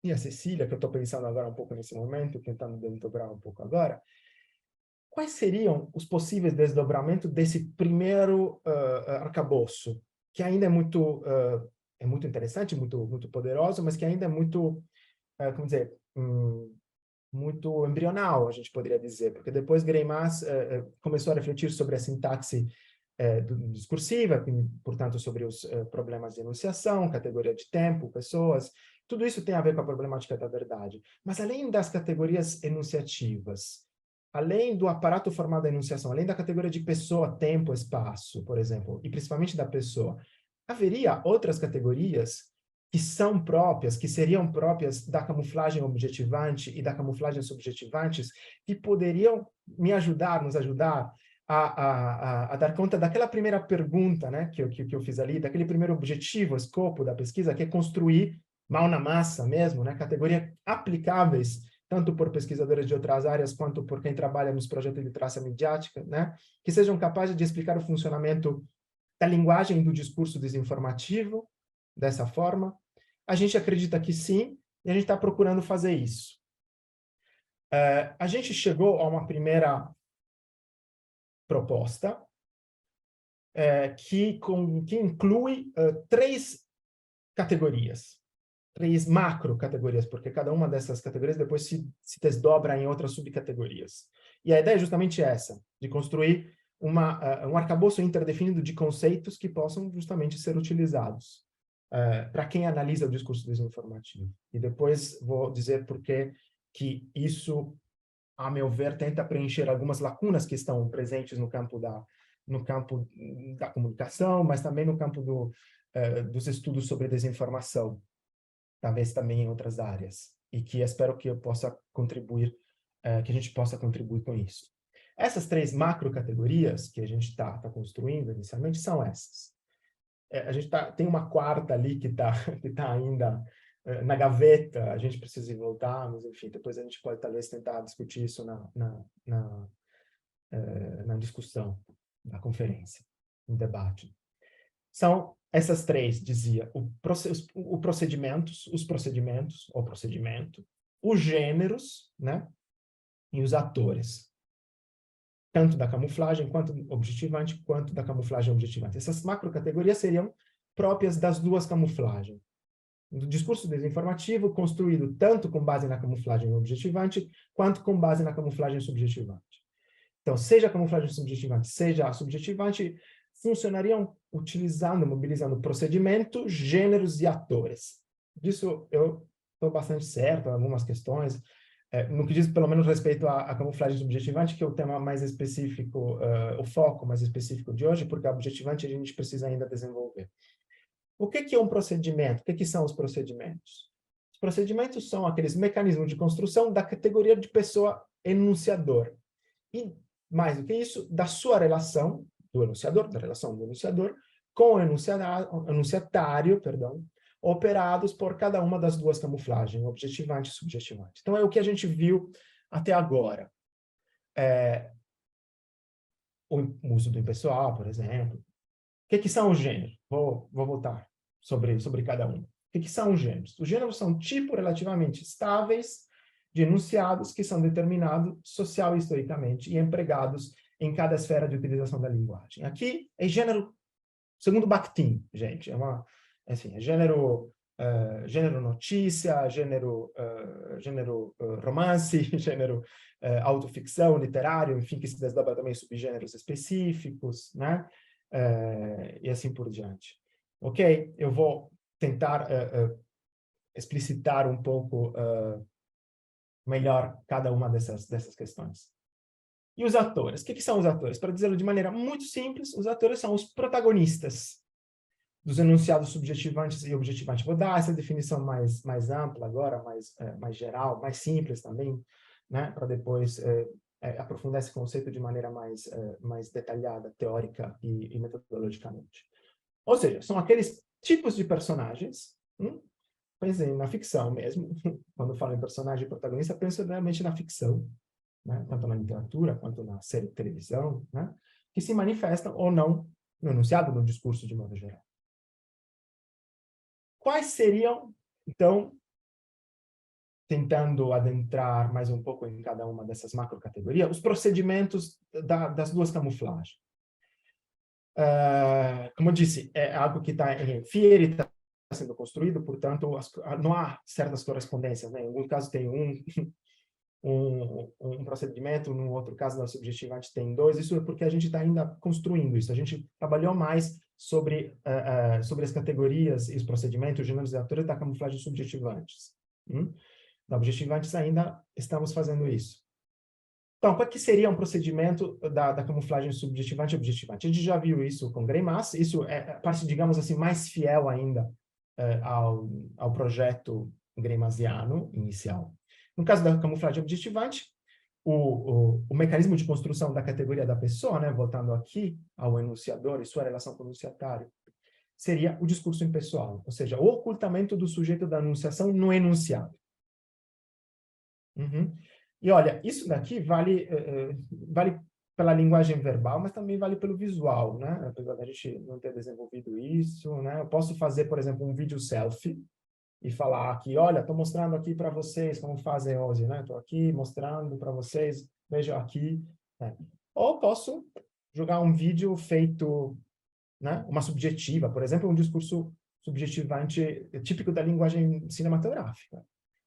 e a Cecília, que eu estou pensando agora um pouco nesse momento, tentando desdobrar um pouco agora, quais seriam os possíveis desdobramentos desse primeiro arcabouço, que ainda é muito interessante, muito poderoso, mas que ainda é muito, como dizer, muito embrional, a gente poderia dizer, porque depois Greimas começou a refletir sobre a sintaxe discursiva, portanto, sobre os problemas de enunciação, categoria de tempo, pessoas, tudo isso tem a ver com a problemática da verdade. Mas além das categorias enunciativas, além do aparato formal da enunciação, além da categoria de pessoa, tempo, espaço, por exemplo, e principalmente da pessoa, haveria outras categorias que são próprias, que seriam próprias da camuflagem objetivante e da camuflagem subjetivantes, que poderiam nos ajudar a dar conta daquela primeira pergunta, né, que eu fiz ali, daquele primeiro objetivo, escopo da pesquisa, que é construir mão na massa mesmo, né, categorias aplicáveis, tanto por pesquisadores de outras áreas, quanto por quem trabalha nos projetos de traça midiática, né, que sejam capazes de explicar o funcionamento da linguagem do discurso desinformativo, dessa forma. A gente acredita que sim, e a gente está procurando fazer isso. A gente chegou a uma primeira proposta que inclui 3 categorias, 3 macro categorias, porque cada uma dessas categorias depois se desdobra em outras subcategorias. E a ideia é justamente essa, de construir um arcabouço interdefinido de conceitos que possam justamente ser utilizados para quem analisa o discurso desinformativo. E depois vou dizer por que isso, a meu ver, tenta preencher algumas lacunas que estão presentes no campo da comunicação, mas também no campo dos estudos sobre desinformação, talvez também em outras áreas, e que espero que eu possa contribuir, que a gente possa contribuir com isso. Essas 3 macro categorias que a gente está construindo inicialmente são essas. A gente tem uma quarta ali que tá ainda na gaveta, a gente precisa ir voltar, mas enfim, depois a gente pode talvez tentar discutir isso na discussão da conferência, no debate. São essas 3, dizia, os procedimentos, os gêneros, né, e os atores, tanto da camuflagem quanto objetivante, quanto da camuflagem objetivante. Essas macrocategorias seriam próprias das 2 camuflagens. Do discurso desinformativo, construído tanto com base na camuflagem objetivante, quanto com base na camuflagem subjetivante. Então, seja a camuflagem subjetivante, seja a subjetivante, funcionariam mobilizando procedimento, gêneros e atores. Disso eu estou bastante certo, algumas questões, no que diz pelo menos respeito à camuflagem subjetivante, que é o tema mais específico, o foco mais específico de hoje, porque a objetivante a gente precisa ainda desenvolver. O que é um procedimento? O que são os procedimentos? Os procedimentos são aqueles mecanismos de construção da categoria de pessoa enunciador. E, mais do que isso, da sua relação, da relação do enunciador, com o enunciatário, operados por cada uma das 2 camuflagens, objetivante e subjetivante. Então, é o que a gente viu até agora. O uso do impessoal, por exemplo. O que são os gêneros? Vou voltar sobre cada um. O que são os gêneros? Os gêneros são tipos relativamente estáveis de enunciados que são determinados social e historicamente e empregados em cada esfera de utilização da linguagem. Aqui é gênero, segundo Bakhtin, gente, é gênero notícia, gênero romance, gênero autoficção, literário, enfim, que se desdobra também em subgêneros específicos, né? E assim por diante. Ok? Eu vou tentar explicitar um pouco melhor cada uma dessas questões. E os atores? O que são os atores? Para dizê-lo de maneira muito simples, os atores são os protagonistas dos enunciados subjetivantes e objetivantes. Vou dar essa definição mais ampla agora, mais geral, mais simples também, né? Para depois aprofundar esse conceito de maneira mais detalhada, teórica e metodologicamente. Ou seja, são aqueles tipos de personagens, pensem na ficção mesmo, quando falo em personagem protagonista, penso realmente na ficção, né? Tanto na literatura quanto na série de televisão, né? Que se manifestam ou não no enunciado, no discurso de modo geral. Quais seriam, então, tentando adentrar mais um pouco em cada uma dessas macrocategorias, os procedimentos das 2 camuflagens? Como eu disse, é algo que está em FIER, está sendo construído, portanto, não há certas correspondências, né? Em alguns casos tem um procedimento, no outro caso, na subjetivante tem 2, isso é porque a gente está ainda construindo isso, a gente trabalhou mais sobre as categorias e os procedimentos, os gêneros e atores da camuflagem subjetivantes. Da objetivantes ainda estamos fazendo isso. Então, qual que seria um procedimento da camuflagem subjetivante e objetivante? A gente já viu isso com Greimas, isso é a parte, digamos assim, mais fiel ainda ao projeto greimasiano inicial. No caso da camuflagem objetivante, o mecanismo de construção da categoria da pessoa, né, voltando aqui ao enunciador e sua relação com o enunciatário, seria o discurso impessoal, ou seja, o ocultamento do sujeito da enunciação no enunciado. Uhum. E olha, isso daqui vale pela linguagem verbal, mas também vale pelo visual, né? Apesar da gente não ter desenvolvido isso, né? Eu posso fazer, por exemplo, um vídeo selfie e falar aqui, olha, estou mostrando aqui para vocês como fazem hoje, né? Estou aqui mostrando para vocês, vejam aqui, né? Ou posso jogar um vídeo feito, né? Uma subjetiva, por exemplo, um discurso subjetivante típico da linguagem cinematográfica,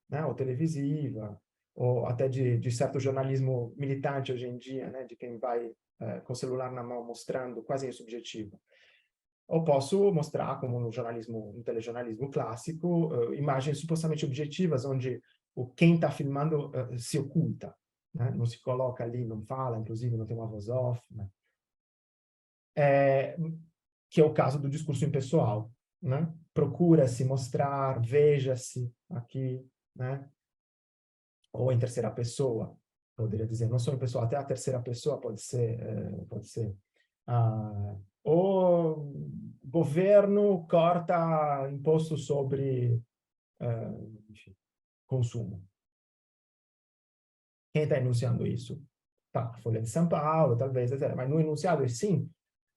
né? Ou televisiva, ou até de certo jornalismo militante hoje em dia, né? De quem vai com o celular na mão mostrando quase em subjetivo. Ou posso mostrar, como no telejornalismo clássico, imagens supostamente objetivas, onde quem está filmando se oculta, né? Não se coloca ali, não fala, inclusive não tem uma voz off, né? Que é o caso do discurso impessoal, né? Procura-se mostrar, veja-se aqui, né? Ou em terceira pessoa, poderia dizer, não só em pessoa, até a terceira pessoa pode ser. O governo corta imposto sobre enfim, consumo. Quem está enunciando isso? Tá, Folha de São Paulo, talvez, etc. Mas no enunciado, sim,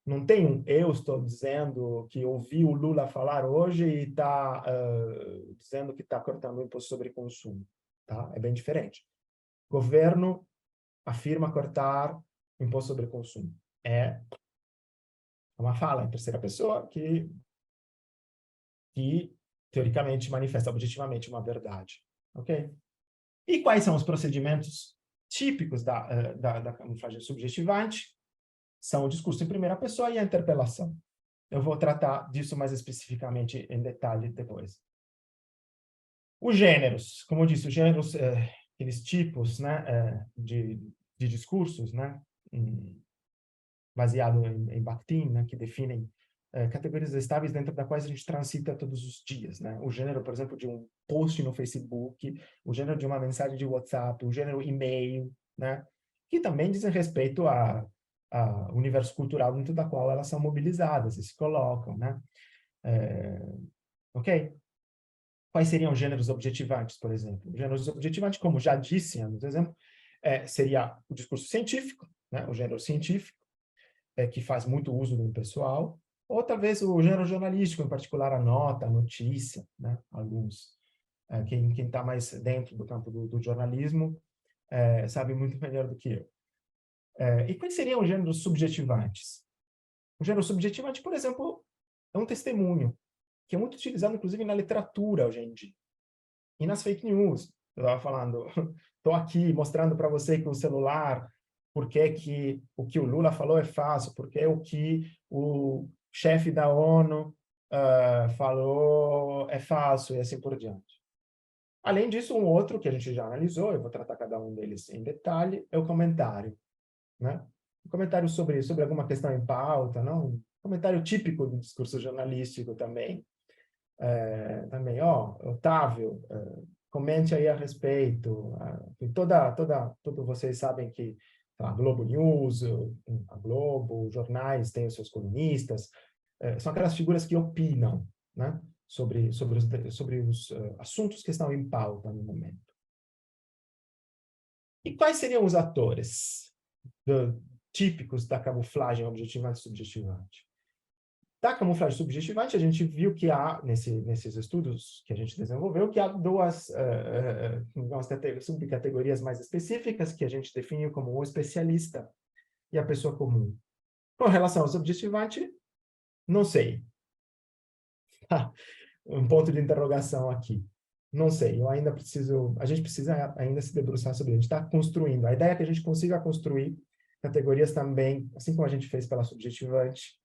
não tem eu estou dizendo que ouvi o Lula falar hoje e está dizendo que está cortando o imposto sobre consumo. Tá? É bem diferente. Governo afirma cortar imposto sobre consumo. É uma fala em terceira pessoa que teoricamente manifesta objetivamente uma verdade. Ok? E quais são os procedimentos típicos da camuflagem subjetivante? São o discurso em primeira pessoa e a interpelação. Eu vou tratar disso mais especificamente em detalhe depois. Os gêneros, como eu disse, os gêneros, aqueles tipos, né, de discursos, né, baseado em Bakhtin, né, que definem categorias estáveis dentro das quais a gente transita todos os dias, né? O gênero, por exemplo, de um post no Facebook, o gênero de uma mensagem de WhatsApp, o gênero e-mail, né? Que também dizem respeito ao universo cultural dentro da qual elas são mobilizadas e se colocam, né? Ok? Quais seriam os gêneros objetivantes, por exemplo? Os gêneros objetivantes, como já disse, por exemplo, seria o discurso científico, né? O gênero científico, que faz muito uso do pessoal, ou talvez o gênero jornalístico, em particular a nota, a notícia, né? Alguns. Quem está mais dentro do campo do jornalismo sabe muito melhor do que eu. E quais seriam os gêneros subjetivantes? O gênero subjetivante, por exemplo, é um testemunho, que é muito utilizado, inclusive, na literatura hoje em dia. E nas fake news. Eu estava falando, estou aqui mostrando para você que o celular, porque o que o Lula falou é falso, porque o que o chefe da ONU falou é falso, e assim por diante. Além disso, um outro que a gente já analisou, eu vou tratar cada um deles em detalhe, é o comentário, né? Um comentário sobre alguma questão em pauta, não? Um comentário típico do discurso jornalístico também. Também, Otávio, comente aí a respeito. Todos vocês sabem que a Globo News, a Globo, os jornais têm os seus colunistas, são aquelas figuras que opinam, né, sobre os assuntos que estão em pauta no momento. E quais seriam os atores típicos da camuflagem objetivante e subjetivante? Da camuflagem subjetivante, a gente viu que há, nesses estudos que a gente desenvolveu, que há duas subcategorias mais específicas, que a gente define como o especialista e a pessoa comum. Com relação ao subjetivante, não sei. Um ponto de interrogação aqui. Não sei, a gente precisa ainda se debruçar sobre isso. A gente está construindo. A ideia é que a gente consiga construir categorias também, assim como a gente fez pela subjetivante,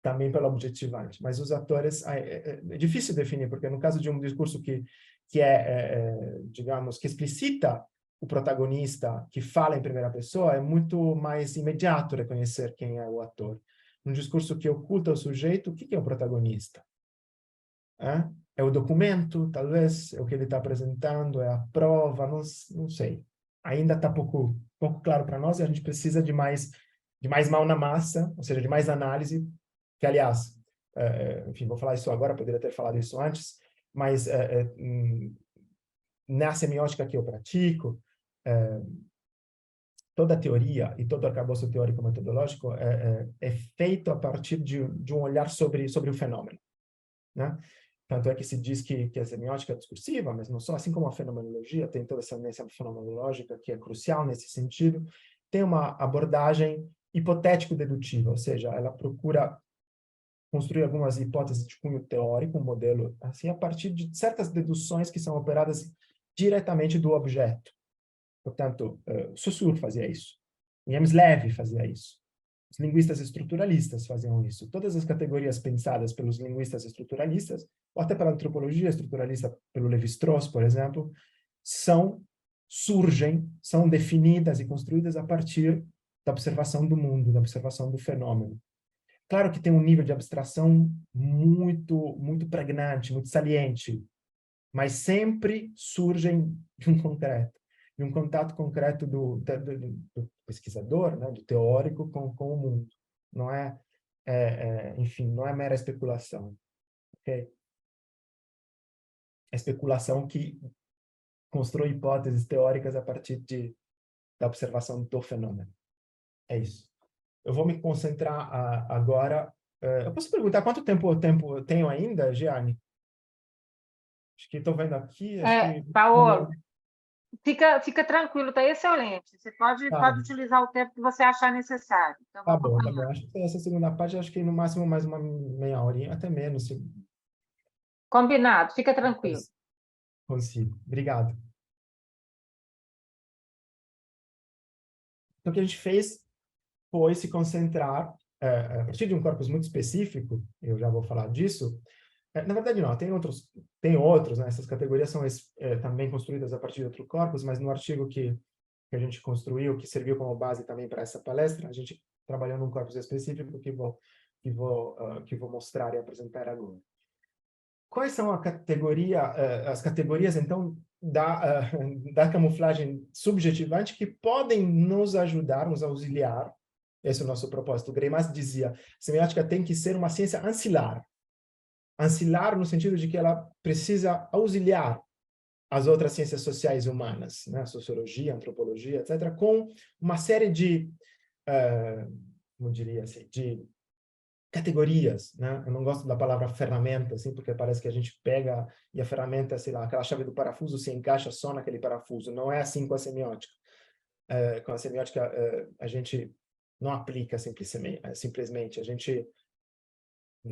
também pela objetivante. Mas os atores, é difícil definir, porque no caso de um discurso que digamos, que explicita o protagonista, que fala em primeira pessoa, é muito mais imediato reconhecer quem é o ator. Um discurso que oculta o sujeito, o que é o protagonista? É o documento, talvez, é o que ele está apresentando, é a prova, não sei. Ainda está pouco pouco claro para nós e a gente precisa de mais mão na massa, ou seja, de mais análise, que, aliás, enfim, vou falar isso agora, poderia ter falado isso antes, mas na semiótica que eu pratico, toda a teoria e todo o arcabouço teórico metodológico é feito a partir de um olhar sobre o fenômeno, né? Tanto é que se diz que a semiótica é discursiva, mas não só, assim como a fenomenologia, tem toda essa tendência fenomenológica que é crucial nesse sentido, tem uma abordagem hipotético-dedutiva, ou seja, ela procura construir algumas hipóteses de cunho teórico, um modelo, assim, a partir de certas deduções que são operadas diretamente do objeto. Portanto, Saussure fazia isso, James Levy fazia isso, os linguistas estruturalistas faziam isso. Todas as categorias pensadas pelos linguistas estruturalistas, ou até pela antropologia estruturalista, pelo Lévi-Strauss, por exemplo, surgem, são definidas e construídas a partir da observação do mundo, da observação do fenômeno. Claro que tem um nível de abstração muito pregnante, muito saliente, mas sempre surgem de um concreto, de um contato concreto do pesquisador, né, do teórico com o mundo. Não enfim, não é mera especulação, ok? É especulação que constrói hipóteses teóricas a partir da observação do fenômeno. É isso. Eu vou me concentrar agora. Eu posso perguntar quanto tempo eu tenho ainda, Gianni? Acho que estou vendo aqui. Acho que Paolo, fica tranquilo, está excelente. Você pode tá, utilizar o tempo que você achar necessário. Então, tá vou bom, tá bom. acompanhando. Acho que essa segunda parte, acho que no máximo mais uma meia horinha, até menos, se Combinado, fica tranquilo. consigo. Obrigado. Então, o que a gente fez foi se concentrar, a partir de um corpus muito específico, eu já vou falar disso. Na verdade, não, tem outros, né? Essas categorias são também construídas a partir de outro corpus, mas no artigo que a gente construiu, que serviu como base também para essa palestra, a gente trabalhou num corpus específico que vou mostrar e apresentar agora. Quais são as categorias, então, da camuflagem subjetivante que podem nos ajudar, nos auxiliar? Esse é o nosso propósito. O Greimas dizia, semiótica tem que ser uma ciência ancilar. Ancilar no sentido de que ela precisa auxiliar as outras ciências sociais humanas, né? Sociologia, antropologia, etc., com uma série de, como diria assim, de categorias, né? Eu não gosto da palavra ferramenta, assim, porque parece que a gente pega e a ferramenta, sei lá, aquela chave do parafuso se encaixa só naquele parafuso. Não é assim com a semiótica. Com a semiótica, a gente não aplica simplesmente. A gente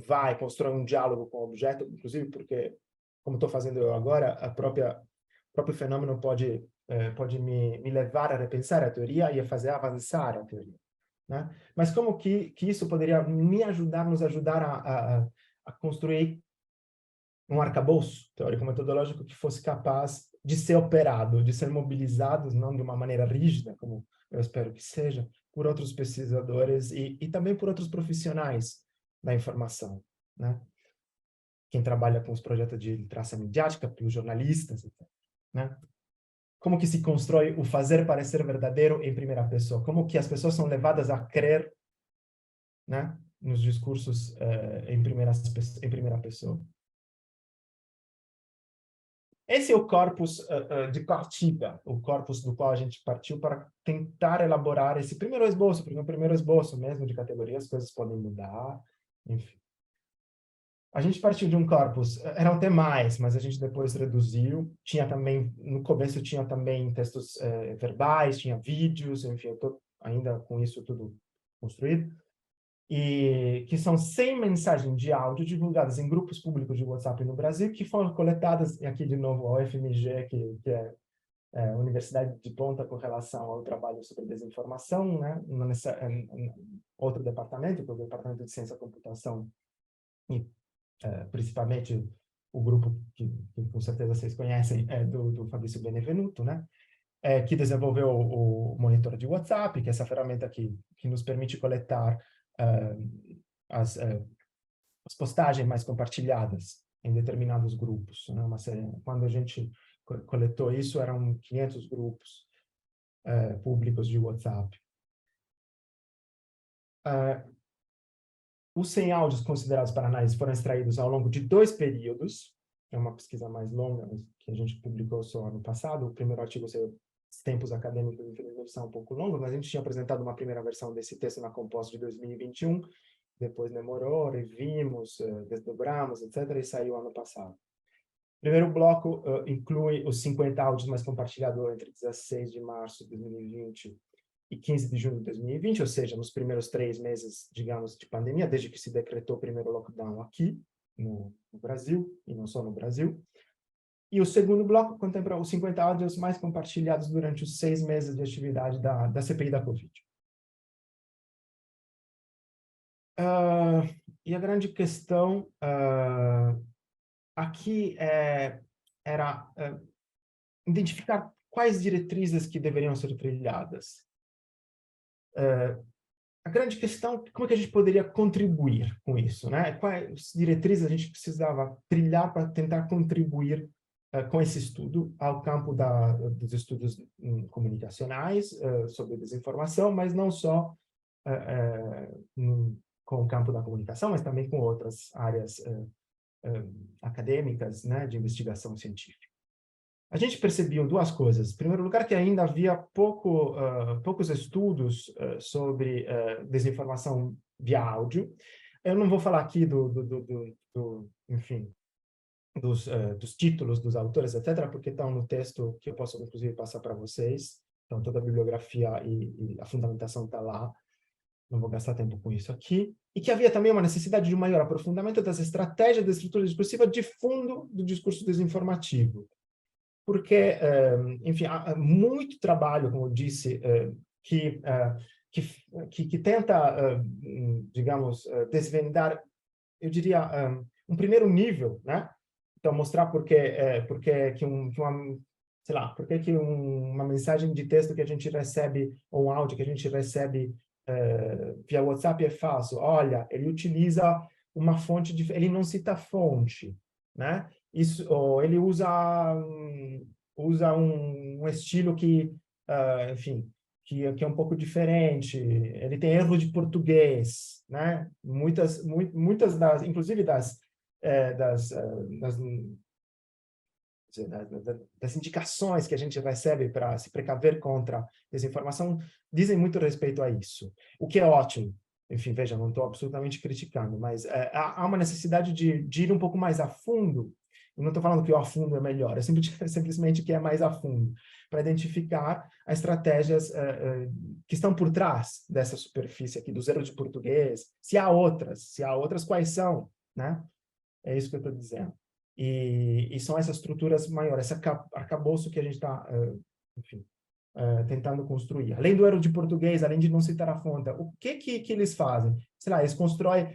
vai constrói um diálogo com o objeto, inclusive porque, como estou fazendo eu agora, o próprio fenômeno pode me levar a repensar a teoria e a fazer avançar a teoria, né? Mas como que isso poderia nos ajudar a construir um arcabouço teórico-metodológico que fosse capaz de ser operado, de ser mobilizado, não de uma maneira rígida, como eu espero que seja, por outros pesquisadores e também por outros profissionais da informação, né? Quem trabalha com os projetos de literacia midiática, pelos jornalistas, né? Como que se constrói o fazer parecer verdadeiro em primeira pessoa? Como que as pessoas são levadas a crer, né, nos discursos em primeira pessoa? Esse é o corpus de partida, o corpus do qual a gente partiu para tentar elaborar esse primeiro esboço, porque no primeiro esboço mesmo de categoria as coisas podem mudar, enfim. A gente partiu de um corpus, eram até mais, mas a gente depois reduziu. Tinha também, no começo tinha também textos verbais, tinha vídeos, enfim, eu estou ainda com isso tudo construído. E que são 100 mensagens de áudio divulgadas em grupos públicos de WhatsApp no Brasil, que foram coletadas, aqui de novo, a UFMG, que é a Universidade de Ponta com relação ao trabalho sobre desinformação, né? Outro departamento, que é o Departamento de Ciência da Computação, e principalmente o grupo que com certeza vocês conhecem, do Fabrício Benevenuto, né? Que desenvolveu o monitor de WhatsApp, que é essa ferramenta que nos permite coletar as postagens mais compartilhadas em determinados grupos, né? Quando a gente coletou isso, eram 500 grupos. públicos de WhatsApp. Os 100 áudios considerados para análise foram extraídos ao longo de 2 períodos. É uma pesquisa mais longa, mas que a gente publicou só ano passado. O primeiro artigo, os tempos acadêmicos, infelizmente, são um pouco longos, mas a gente tinha apresentado uma primeira versão desse texto na Composta de 2021, depois demorou, revimos, desdobramos, etc., e saiu ano passado. O primeiro bloco inclui os 50 áudios mais compartilhados entre 16 de março de 2020 e 15 de junho de 2020, ou seja, nos primeiros 3 meses, digamos, de pandemia, desde que se decretou o primeiro lockdown aqui, no Brasil, e não só no Brasil. E o segundo bloco contempla os 50 áudios mais compartilhados durante os 6 meses de atividade da CPI da Covid. E a grande questão aqui era identificar quais diretrizes que deveriam ser trilhadas. A grande questão, como é que a gente poderia contribuir com isso, né? Quais diretrizes a gente precisava trilhar para tentar contribuir com esse estudo ao campo dos estudos comunicacionais sobre desinformação, mas não só com o campo da comunicação, mas também com outras áreas acadêmicas, né, de investigação científica. A gente percebeu 2 coisas. Em primeiro lugar, que ainda havia poucos estudos sobre desinformação via áudio. Eu não vou falar aqui enfim, dos títulos dos autores, etc., porque estão no texto que eu posso, inclusive, passar para vocês. Então, toda a bibliografia e a fundamentação está lá. Não vou gastar tempo com isso aqui. E que havia também uma necessidade de um maior aprofundamento das estratégias da estrutura discursiva de fundo do discurso desinformativo. Porque, enfim, há muito trabalho, como eu disse, que tenta, digamos, desvendar, eu diria, um primeiro nível, né? Então, mostrar porque que uma mensagem de texto que a gente recebe, ou um áudio que a gente recebe via WhatsApp é falso. Olha, ele utiliza uma fonte, ele não cita fonte, né? Isso, ou ele usa um estilo que, enfim, que é um pouco diferente. Ele tem erro de português, né? Muitas das, inclusive das indicações que a gente recebe para se precaver contra desinformação dizem muito respeito a isso, o que é ótimo. Enfim, veja, não estou absolutamente criticando, mas há uma necessidade de ir um pouco mais a fundo. Eu não estou falando que o a fundo é melhor, é simplesmente que é mais a fundo, para identificar as estratégias que estão por trás dessa superfície aqui, dos erros de português, se há outras, quais são, né? É isso que eu estou dizendo. E são essas estruturas maiores, esse arcabouço que a gente está, enfim, tentando construir. Além do erro de português, além de não citar a fonte, o que eles fazem? Sei lá, eles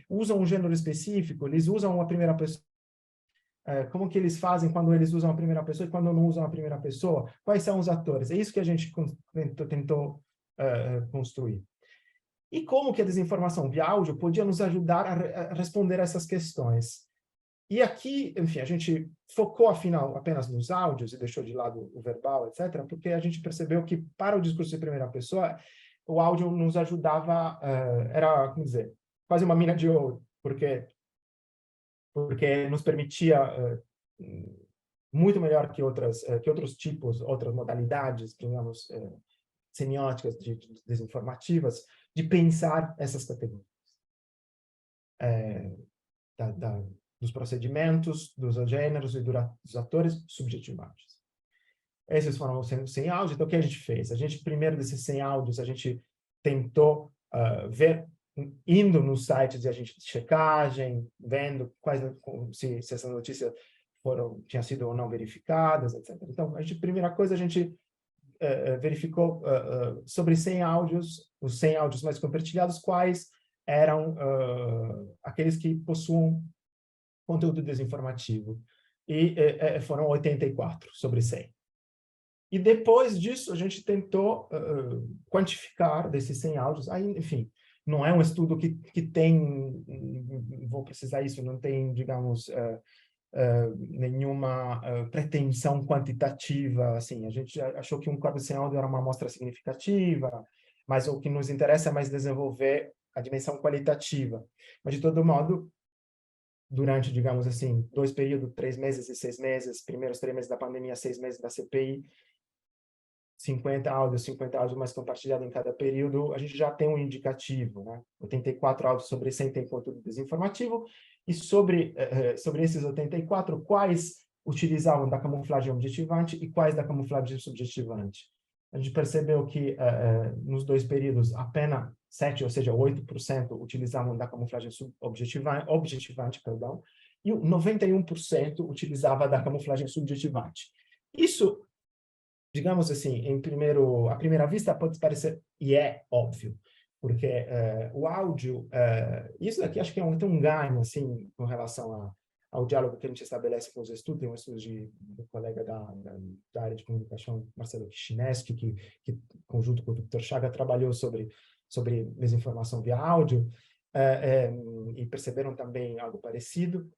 usam um gênero específico, eles usam a primeira pessoa. Como que eles fazem quando eles usam a primeira pessoa e quando não usam a primeira pessoa? Quais são os atores? É isso que a gente tentou construir. E como que a desinformação via áudio podia nos ajudar a responder a essas questões? E aqui, enfim, a gente focou, afinal, apenas nos áudios e deixou de lado o verbal, etc., porque a gente percebeu que, para o discurso de primeira pessoa, o áudio nos ajudava, era, como dizer, quase uma mina de ouro, porque nos permitia, muito melhor que outros tipos, outras modalidades, digamos, semióticas, de desinformativas, de pensar essas categorias. Dos procedimentos, dos gêneros e dos atores subjetivados. Esses foram os 100 áudios. Então, o que a gente fez? A gente, primeiro desses 100 áudios, a gente tentou ver, indo nos sites de agente de checagem, vendo se essas notícias tinham sido ou não verificadas, etc. Então, primeira coisa, a gente verificou sobre 100 áudios, os 100 áudios mais compartilhados, quais eram aqueles que possuem conteúdo desinformativo. E foram 84 sobre 100. E depois disso, a gente tentou quantificar desses 100 áudios. Aí, enfim, não é um estudo que tem, vou precisar isso, não tem, digamos, nenhuma pretensão quantitativa, assim, a gente achou que um corpo sem áudio era uma amostra significativa, mas o que nos interessa é mais desenvolver a dimensão qualitativa. Mas, de todo modo, durante, digamos assim, 2 períodos, 3 meses e 6 meses, primeiros 3 meses da pandemia, 6 meses da CPI, 50 áudios mais compartilhados em cada período, a gente já tem um indicativo, né? 84 áudios sobre 100 tem conteúdo desinformativo, e sobre esses 84, quais utilizavam da camuflagem objetivante e quais da camuflagem subjetivante. A gente percebeu que nos 2 períodos apenas 7, ou seja, 8% utilizavam da camuflagem objetivante, perdão, e 91% utilizava da camuflagem subjetivante. Isso, digamos assim, à primeira vista pode parecer, e é óbvio, porque o áudio, isso aqui acho que tem um ganho, assim, com relação ao diálogo que a gente estabelece com os estudos, tem um estudo do colega da área de comunicação, Marcelo Kishineski, que conjunto com o Dr. Chaga, trabalhou sobre desinformação via áudio, e perceberam também algo parecido.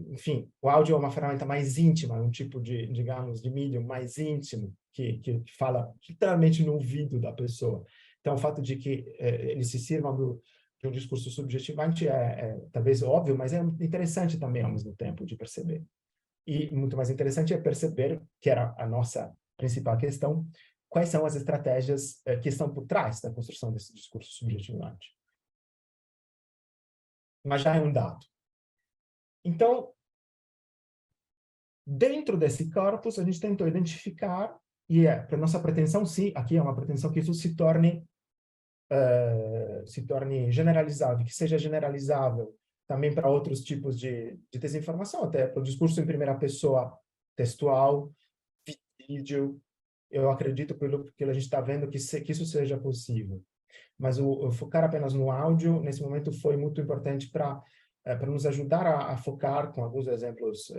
Enfim, o áudio é uma ferramenta mais íntima, um tipo de, digamos, de mídia mais íntimo, que fala literalmente no ouvido da pessoa. Então, o fato de que eles se sirvam de um discurso subjetivante talvez óbvio, mas é interessante também ao mesmo tempo de perceber. E muito mais interessante é perceber, que era a nossa principal questão, quais são as estratégias que estão por trás da construção desse discurso subjetivante. Mas já é um dado. Então, dentro desse corpus, a gente tentou identificar, e para nossa pretensão, sim, aqui é uma pretensão que isso se torne generalizável, que seja generalizável também para outros tipos de desinformação, até para o discurso em primeira pessoa textual, vídeo. Eu acredito, pelo que a gente está vendo, que isso seja possível. Mas o focar apenas no áudio, nesse momento, foi muito importante para nos ajudar a focar, com alguns exemplos,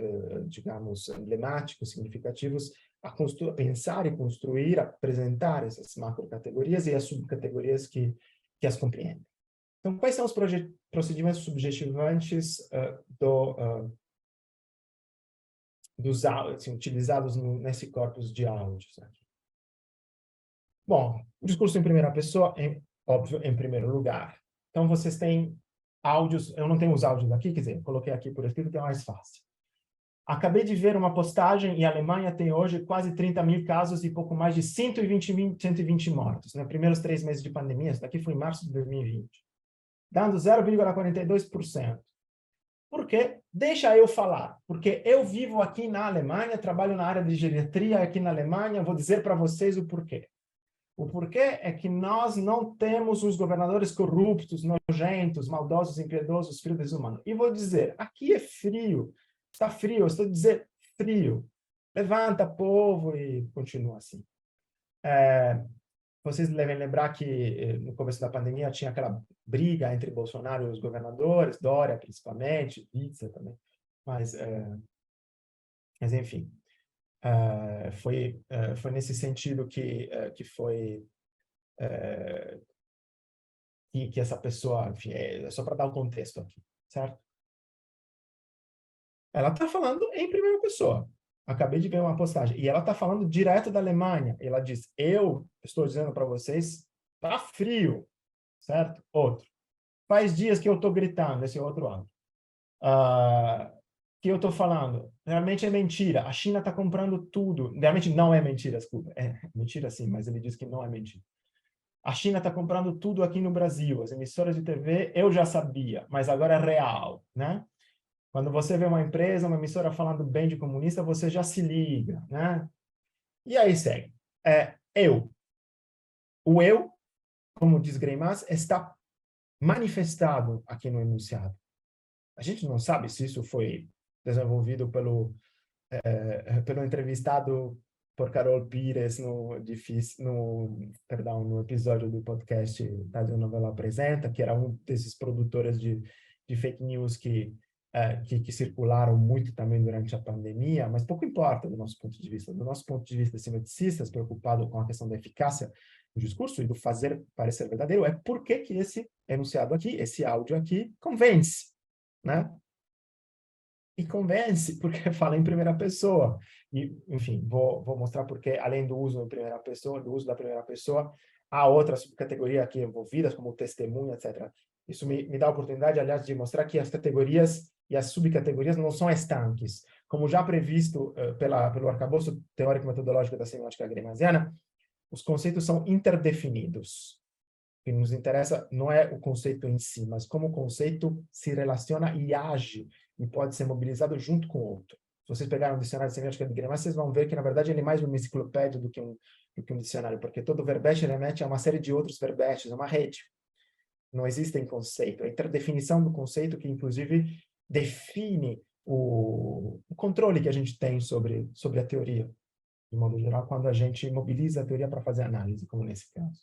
digamos, emblemáticos, significativos, a pensar e construir, apresentar essas macrocategorias e as subcategorias que as compreendem. Então, quais são os procedimentos subjetivantes dos áudios, assim, utilizados nesse corpus de áudios aqui? Bom, o discurso em primeira pessoa, óbvio, em primeiro lugar. Então, vocês têm áudios, eu não tenho os áudios aqui, quer dizer, eu coloquei aqui por escrito que é mais fácil. Acabei de ver uma postagem e a Alemanha tem hoje quase 30 mil casos e pouco mais de 120 mortos, né? Primeiros 3 meses de pandemia, isso daqui foi em março de 2020. Dando 0,42%. Por quê? Deixa eu falar. Porque eu vivo aqui na Alemanha, trabalho na área de geriatria aqui na Alemanha, vou dizer para vocês o porquê. O porquê é que nós não temos os governadores corruptos, nojentos, maldosos, impiedosos, frios, desumanos. E vou dizer, aqui é frio, está frio, eu estou dizendo frio. Levanta, povo, e continua assim. Vocês devem lembrar que no começo da pandemia tinha aquela briga entre Bolsonaro e os governadores, Dória principalmente, Witzel também, mas enfim. Foi nesse sentido que foi que essa pessoa, enfim, só para dar o contexto aqui, certo? Ela está falando em primeira pessoa. Acabei de ver uma postagem. E ela está falando direto da Alemanha. Ela diz, eu estou dizendo para vocês, tá frio, certo? Outro. Faz dias que eu estou gritando, esse outro áudio. Que eu estou falando, realmente é mentira. A China está comprando tudo. Realmente não é mentira, desculpa. É mentira sim, mas ele diz que não é mentira. A China está comprando tudo aqui no Brasil. As emissoras de TV eu já sabia, mas agora é real, né? Quando você vê uma empresa, uma emissora falando bem de comunista, você já se liga, né? E aí segue. O eu, como diz Greimas, está manifestado aqui no enunciado. A gente não sabe se isso foi desenvolvido pelo entrevistado por Carol Pires no episódio do podcast Rádio Novela Apresenta, que era um desses produtores de fake news que circularam muito também durante a pandemia, mas pouco importa do nosso ponto de vista. Do nosso ponto de vista, cientificistas, preocupados com a questão da eficácia do discurso e do fazer parecer verdadeiro, é por que esse enunciado aqui, esse áudio aqui, convence, né? e convence, porque fala em primeira pessoa. E, enfim, vou mostrar porque, além do uso em primeira pessoa, do uso da primeira pessoa, há outras subcategorias aqui envolvidas, como testemunho, etc. Isso me dá a oportunidade, aliás, de mostrar que as categorias e as subcategorias não são estanques. Como já previsto pelo arcabouço teórico-metodológico da semiótica gramsciana, os conceitos são interdefinidos. O que nos interessa não é o conceito em si, mas como o conceito se relaciona e age e pode ser mobilizado junto com o outro. Se vocês pegarem um dicionário de semiótica de Gramsci, vocês vão ver que, na verdade, ele é mais uma enciclopédia do que um dicionário, porque todo verbete remete a uma série de outros verbetes, é uma rede. Não existe conceito. A interdefinição do conceito que, inclusive, define o controle que a gente tem sobre a teoria, de modo geral, quando a gente mobiliza a teoria para fazer análise, como nesse caso.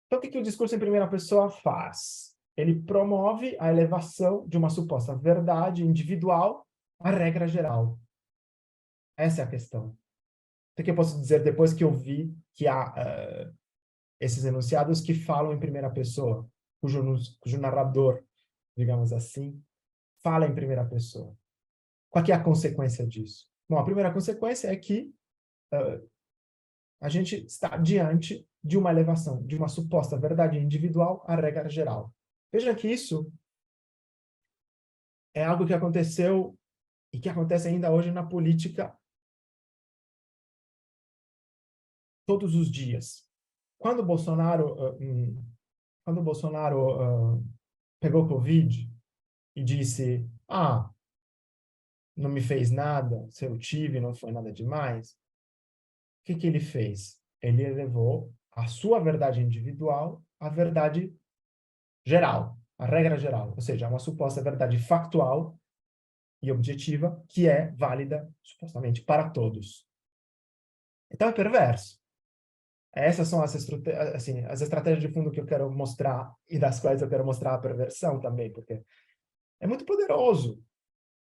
Então, o que o discurso em primeira pessoa faz? Ele promove a elevação de uma suposta verdade individual à regra geral. Essa é a questão. O que eu posso dizer depois que eu vi que há esses enunciados que falam em primeira pessoa, cujo narrador, digamos assim, fala em primeira pessoa? Qual que é a consequência disso? Bom, a primeira consequência é que a gente está diante de uma elevação, de uma suposta verdade individual à regra geral. Veja que isso é algo que aconteceu e que acontece ainda hoje na política todos os dias. Quando o Bolsonaro, pegou Covid e disse, não me fez nada, se eu tive, não foi nada demais, o que ele fez? Ele elevou a sua verdade individual à verdade geral, a regra geral, ou seja, uma suposta verdade factual e objetiva que é válida, supostamente, para todos. Então é perverso. Essas são as estratégias de fundo que eu quero mostrar e das quais eu quero mostrar a perversão também, porque é muito poderoso.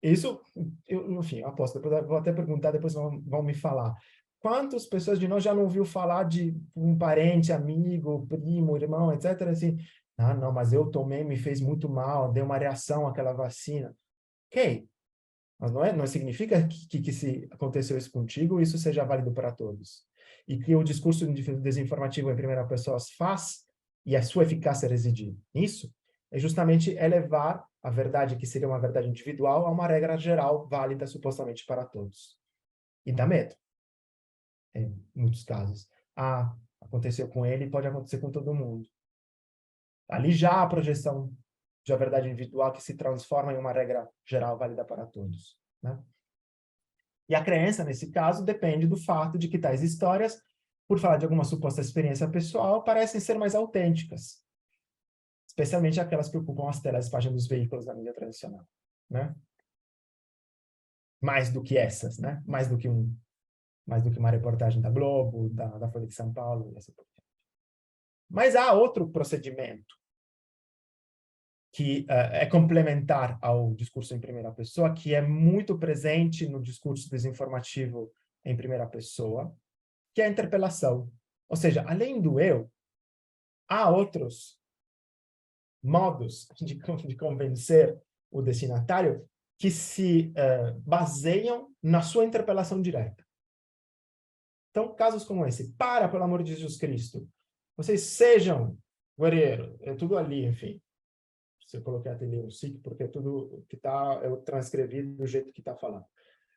Isso, enfim, eu aposto, depois vou até perguntar, depois vão me falar. Quantas pessoas de nós já não ouviu falar de um parente, amigo, primo, irmão, etc. Assim, não, mas eu tomei, me fez muito mal, deu uma reação àquela vacina. Ok, mas não significa que se aconteceu isso contigo, isso seja válido para todos. E que o discurso desinformativo em primeira pessoa faz e a sua eficácia reside nisso, é justamente elevar a verdade, que seria uma verdade individual, a uma regra geral válida supostamente para todos. E dá medo, em muitos casos. Aconteceu com ele, pode acontecer com todo mundo. Ali já há a projeção de uma verdade individual que se transforma em uma regra geral válida para todos, né? E a crença, nesse caso, depende do fato de que tais histórias, por falar de alguma suposta experiência pessoal, parecem ser mais autênticas, especialmente aquelas que ocupam as telas e páginas dos veículos da mídia tradicional, né? Mais do que essas, né? Mais do que uma reportagem da Globo, da Folha de São Paulo, e assim por diante. Mas há outro procedimento que é complementar ao discurso em primeira pessoa, que é muito presente no discurso desinformativo em primeira pessoa, que é a interpelação. Ou seja, além do eu, há outros modos de convencer o destinatário que se baseiam na sua interpelação direta. Então, casos como esse. Pelo amor de Jesus Cristo. Vocês sejam guerreiros. É tudo ali, enfim. Se eu coloquei até ali um SIC, porque é tudo que está, eu transcrevi do jeito que está falando.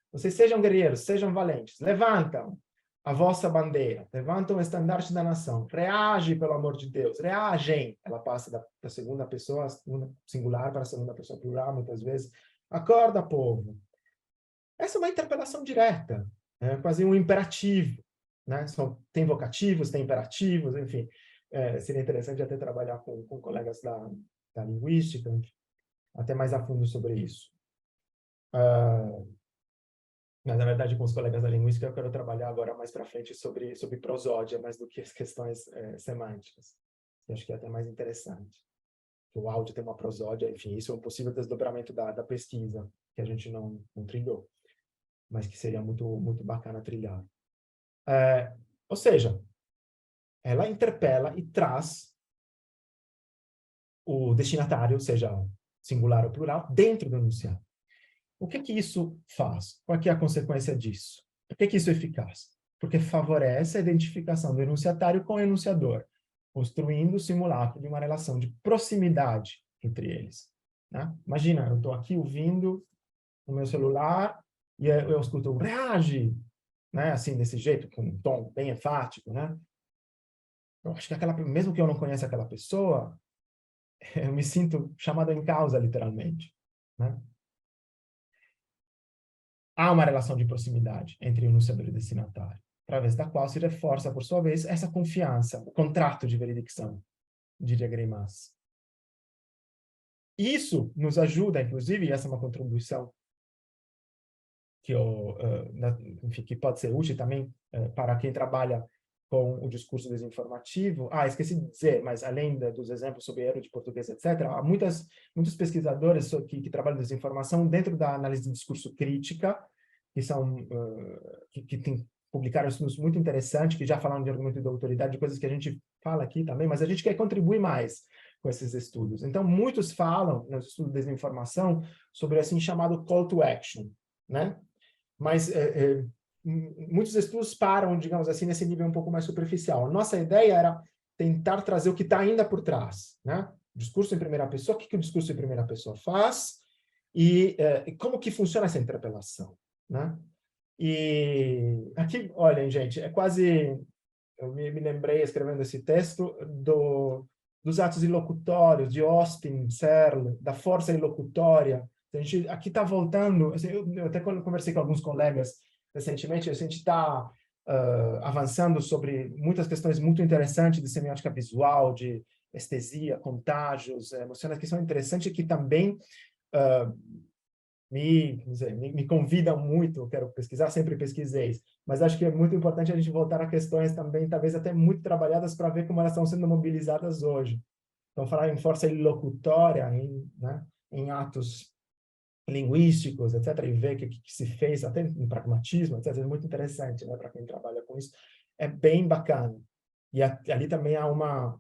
Vocês sejam guerreiros, sejam valentes. Levantam a vossa bandeira, levantam o estandarte da nação. Reage, pelo amor de Deus. Reagem. Ela passa da segunda pessoa singular para a segunda pessoa plural, muitas vezes. Acorda, povo. Essa é uma interpelação direta. É quase um imperativo. Né? Tem vocativos, tem imperativos, enfim. Seria interessante até trabalhar com colegas da linguística, até mais a fundo sobre isso. Mas, na verdade, com os colegas da linguística, eu quero trabalhar agora mais para frente sobre prosódia, mais do que as questões semânticas. Eu acho que é até mais interessante. O áudio tem uma prosódia, enfim, isso é um possível desdobramento da pesquisa, que a gente não trilhou, mas que seria muito, muito bacana trilhar. Ou seja, ela interpela e traz o destinatário, seja singular ou plural, dentro do enunciado. O que que isso faz? Qual que é a consequência disso? Por que que isso é eficaz? Porque favorece a identificação do enunciatário com o enunciador, construindo o simulacro de uma relação de proximidade entre eles. Né? Imagina, eu estou aqui ouvindo no meu celular e eu escuto reage, né? Assim, desse jeito, com um tom bem enfático, né? Eu acho que mesmo que eu não conheça aquela pessoa, eu me sinto chamado em causa, literalmente, né? Há uma relação de proximidade entre o enunciador e o destinatário, através da qual se reforça, por sua vez, essa confiança, o contrato de veredicção, diria Greimas. Isso nos ajuda, inclusive, e essa é uma contribuição que, enfim, que pode ser útil também para quem trabalha com o discurso desinformativo. Esqueci de dizer, mas além dos exemplos sobre erro de português, etc., há muitos pesquisadores que trabalham desinformação dentro da análise de discurso crítica, que são que publicaram estudos muito interessantes, que já falaram de argumento de autoridade, de coisas que a gente fala aqui também, mas a gente quer contribuir mais com esses estudos. Então, muitos falam, nos estudos de desinformação, sobre assim chamado call to action, né? Mas muitos estudos param, digamos assim, nesse nível um pouco mais superficial. A nossa ideia era tentar trazer o que está ainda por trás, né? Discurso em primeira pessoa, o que o discurso em primeira pessoa faz e como que funciona essa interpelação, né? E aqui, olhem, gente, é quase... Eu me lembrei, escrevendo esse texto, dos atos ilocutórios, de Austin, Searle, da força ilocutória. A gente aqui está voltando... Assim, eu até conversei com alguns colegas recentemente, a gente está avançando sobre muitas questões muito interessantes de semiótica visual, de estesia, contágios, emocionais, que são interessantes e que também... me convidam muito, eu quero pesquisar, sempre pesquisei, mas acho que é muito importante a gente voltar a questões também, talvez até muito trabalhadas, para ver como elas estão sendo mobilizadas hoje. Então, falar em força ilocutória, né, em atos linguísticos, etc., e ver o que se fez, até em pragmatismo, etc., é muito interessante, né, para quem trabalha com isso. É bem bacana. E ali também há uma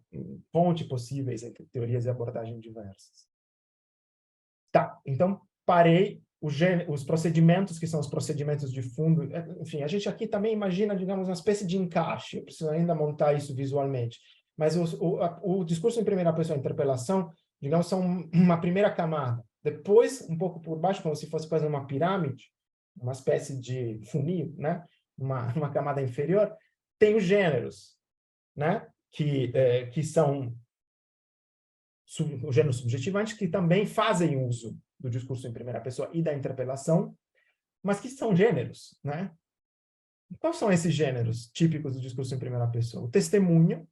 ponte possíveis entre teorias e abordagens diversas. Tá, então parei os procedimentos, que são os procedimentos de fundo. Enfim, a gente aqui também imagina, digamos, uma espécie de encaixe. Eu preciso ainda montar isso visualmente. Mas o discurso em primeira pessoa, a interpelação, digamos, são uma primeira camada. Depois, um pouco por baixo, como se fosse quase uma pirâmide, uma espécie de funil, né? Uma camada inferior, tem os gêneros, né? Que são os gêneros subjetivantes, que também fazem uso do discurso em primeira pessoa e da interpelação, mas que são gêneros, né? Quais são esses gêneros típicos do discurso em primeira pessoa? O testemunho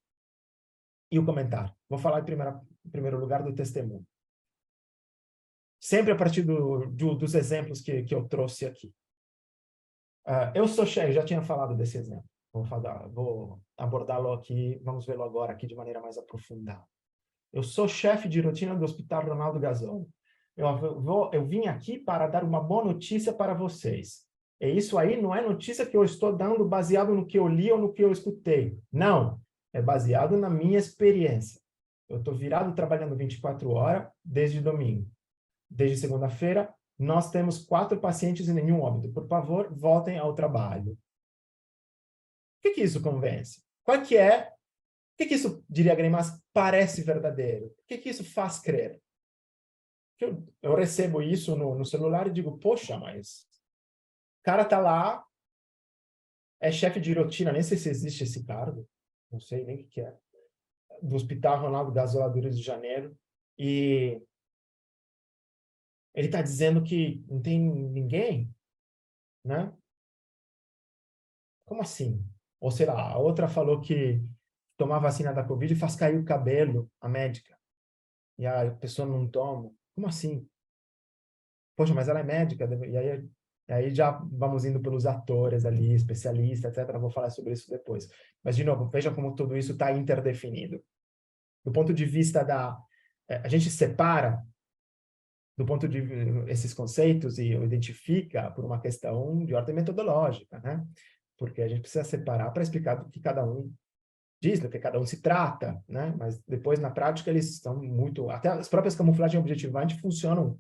e o comentário. Vou falar em primeiro lugar do testemunho. Sempre a partir dos exemplos que eu trouxe aqui. Eu sou chefe, já tinha falado desse exemplo. Vou abordá-lo aqui, vamos vê-lo agora aqui de maneira mais aprofundada. Eu sou chefe de rotina do Hospital Ronaldo Gazzolo. Eu vim aqui para dar uma boa notícia para vocês. E isso aí não é notícia que eu estou dando baseado no que eu li ou no que eu escutei. Não, é baseado na minha experiência. Eu estou virado trabalhando 24 horas desde domingo. Desde segunda-feira, nós temos 4 pacientes e nenhum óbito. Por favor, voltem ao trabalho. O que isso convence? Qual que é? O que isso, diria Greimas, parece verdadeiro? O que isso faz crer? Eu recebo isso no celular e digo, poxa, mas o cara tá lá, é chefe de rotina, nem sei se existe esse cargo, não sei nem o que é, do Hospital Ronaldo Gazzolo do Rio de Janeiro, e ele está dizendo que não tem ninguém, né? Como assim? Ou sei lá, a outra falou que tomar vacina da Covid faz cair o cabelo, a médica, e a pessoa não toma. Como assim? Poxa, mas ela é médica, e aí já vamos indo pelos atores ali, especialistas, etc. Eu vou falar sobre isso depois. Mas, de novo, veja como tudo isso está interdefinido. Do ponto de vista a gente separa do ponto de esses conceitos e identifica por uma questão de ordem metodológica, né? Porque a gente precisa separar para explicar do que cada um diz, do que cada um se trata, né? Mas depois, na prática, eles estão muito... Até as próprias camuflagens objetivantes funcionam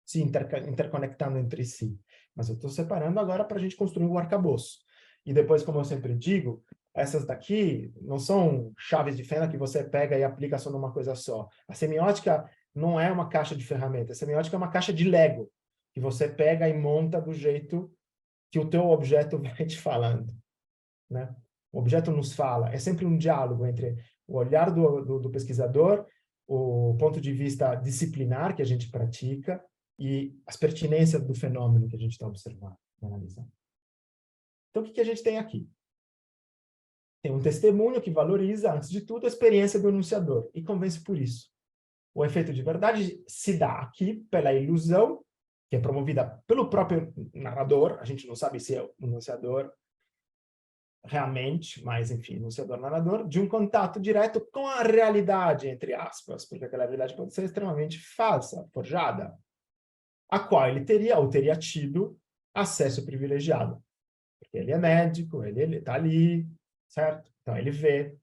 se interconectando entre si. Mas eu estou separando agora para a gente construir um arcabouço. E depois, como eu sempre digo, essas daqui não são chaves de fenda que você pega e aplica só numa coisa só. A semiótica não é uma caixa de ferramentas. A semiótica é uma caixa de Lego, que você pega e monta do jeito que o teu objeto vai te falando, né? O objeto nos fala. É sempre um diálogo entre o olhar do pesquisador, o ponto de vista disciplinar que a gente pratica e as pertinências do fenômeno que a gente está observando, analisando. Então, o que a gente tem aqui? Tem um testemunho que valoriza, antes de tudo, a experiência do enunciador e convence por isso. O efeito de verdade se dá aqui pela ilusão, que é promovida pelo próprio narrador. A gente não sabe se é o enunciador realmente, mas, enfim, enunciador-narrador, de um contato direto com a realidade, entre aspas, porque aquela realidade pode ser extremamente falsa, forjada, a qual ele teria ou teria tido acesso privilegiado. Porque ele é médico, ele está ali, certo? Então, ele vê.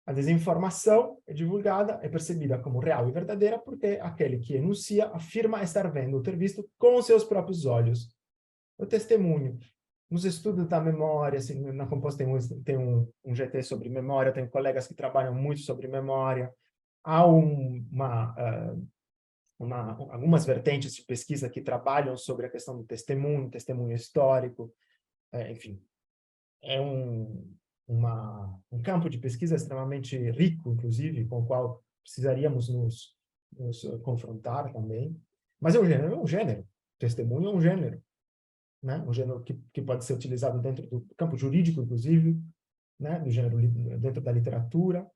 A desinformação é divulgada, é percebida como real e verdadeira porque aquele que enuncia afirma estar vendo ou ter visto com os seus próprios olhos. O testemunho. Nos estudos da memória, assim, na Composta tem um GT sobre memória, tem colegas que trabalham muito sobre memória. Há algumas vertentes de pesquisa que trabalham sobre a questão do testemunho histórico, enfim. É um campo de pesquisa extremamente rico, inclusive, com o qual precisaríamos nos confrontar também. Mas é um gênero. Testemunho é um gênero. Né? Um gênero que pode ser utilizado dentro do campo jurídico, inclusive, né? Do gênero dentro da literatura.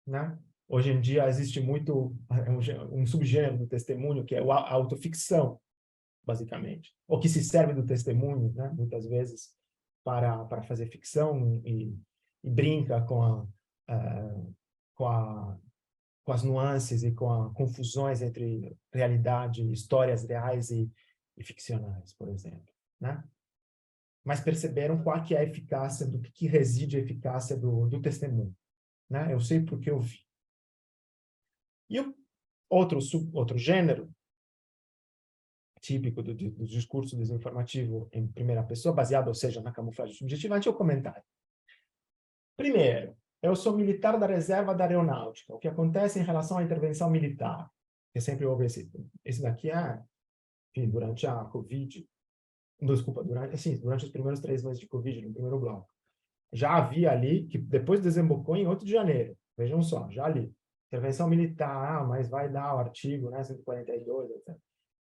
Né? Hoje em dia existe muito um subgênero do testemunho, que é a autoficção, basicamente. Ou que se serve do testemunho, né? Muitas vezes, para fazer ficção e brinca com as nuances e com as confusões entre realidade, histórias reais e ficcionais, por exemplo, né? Mas perceberam qual que é a eficácia, do que reside a eficácia do testemunho, né? Eu sei porque eu vi. E o outro gênero típico do discurso desinformativo em primeira pessoa, baseado, ou seja, na camuflagem subjetivante, é o comentário. Primeiro, eu sou militar da reserva da aeronáutica. O que acontece em relação à intervenção militar? Que sempre houve esse daqui, enfim, durante a Covid, desculpa, durante os primeiros 3 meses de Covid, no primeiro bloco. Já havia ali, que depois desembocou em 8 de janeiro. Vejam só, já ali. Intervenção militar, mas vai dar o artigo, né, 142, etc.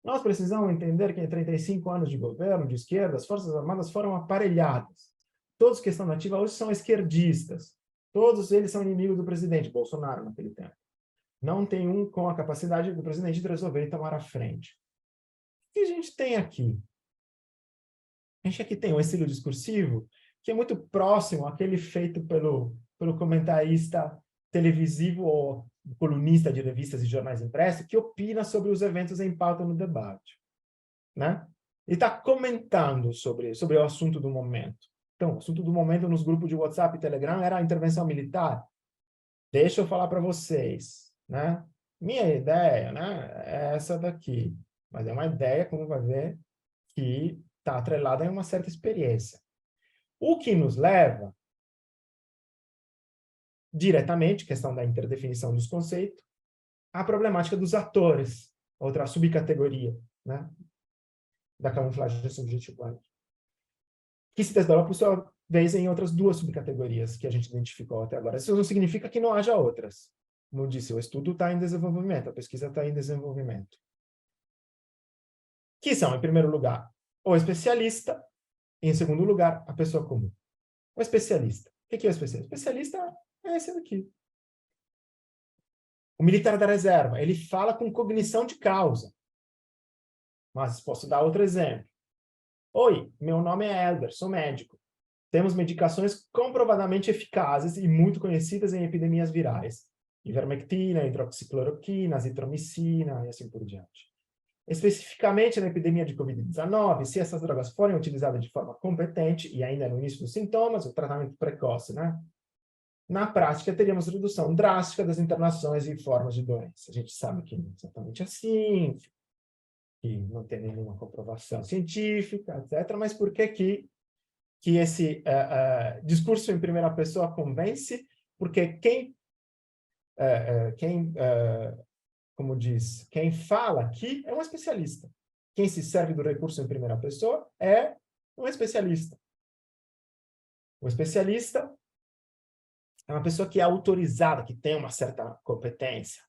Nós precisamos entender que em 35 anos de governo de esquerda, as Forças Armadas foram aparelhadas. Todos que estão na ativa hoje são esquerdistas. Todos eles são inimigos do presidente Bolsonaro naquele tempo. Não tem um com a capacidade do presidente de resolver e tomar a frente. O que a gente tem aqui? A gente aqui tem um estilo discursivo que é muito próximo àquele feito pelo comentarista televisivo ou colunista de revistas e jornais impressos que opina sobre os eventos em pauta no debate, né? E está comentando sobre o assunto do momento. Então, o assunto do momento nos grupos de WhatsApp e Telegram era a intervenção militar. Deixa eu falar para vocês, né? Minha ideia, né, é essa daqui. Mas é uma ideia, como vai ver, que está atrelada a uma certa experiência. O que nos leva diretamente, questão da interdefinição dos conceitos, à problemática dos atores, outra subcategoria, né, da camuflagem subjetivante, que se desdobra, por sua vez, em outras 2 subcategorias que a gente identificou até agora. Isso não significa que não haja outras. Como eu disse, o estudo está em desenvolvimento, a pesquisa está em desenvolvimento. Que são, em primeiro lugar, o especialista, e, em segundo lugar, a pessoa comum. O especialista. O que é o especialista? O especialista é esse daqui. O militar da reserva, ele fala com cognição de causa. Mas posso dar outro exemplo. Oi, meu nome é Elder, sou médico. Temos medicações comprovadamente eficazes e muito conhecidas em epidemias virais. Ivermectina, hidroxicloroquina, azitromicina e assim por diante. Especificamente na epidemia de Covid-19, se essas drogas forem utilizadas de forma competente e ainda no início dos sintomas, o tratamento precoce, né? Na prática, teríamos redução drástica das internações e formas de doença. A gente sabe que não é exatamente assim, que não tem nenhuma comprovação científica, etc. Mas por que esse discurso em primeira pessoa convence? Porque como diz, quem fala aqui é um especialista. Quem se serve do recurso em primeira pessoa é um especialista. O especialista é uma pessoa que é autorizada, que tem uma certa competência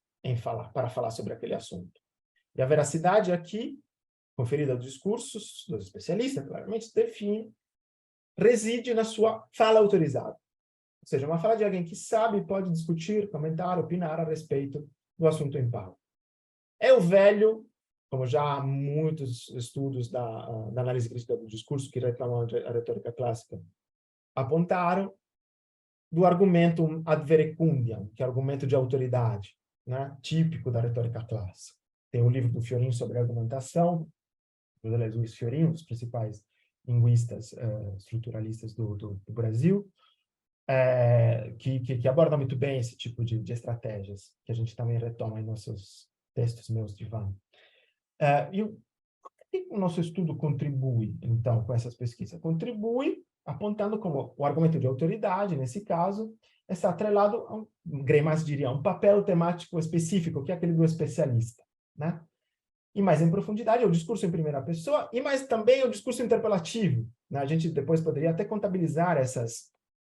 para falar sobre aquele assunto. E a veracidade aqui, conferida aos discursos dos especialistas, claramente define, reside na sua fala autorizada. Ou seja, uma fala de alguém que sabe e pode discutir, comentar, opinar a respeito do assunto em pauta. É o velho, como já há muitos estudos da análise crítica do discurso que reclamam a retórica clássica apontaram, do argumento ad verecundiam, que é o argumento de autoridade, né? Típico da retórica clássica. Tem um livro do Fiorin sobre argumentação, Luiz Fiorin, um dos principais linguistas estruturalistas do Brasil, que aborda muito bem esse tipo de estratégias, que a gente também retoma em nossos textos meus de Van. E o que o nosso estudo contribui, então, com essas pesquisas? Contribui apontando como o argumento de autoridade, nesse caso, está atrelado a Greimas diria, um papel temático específico, que é aquele do especialista, né? E mais em profundidade, é o discurso em primeira pessoa, e mais também o discurso interpelativo, né? A gente depois poderia até contabilizar essas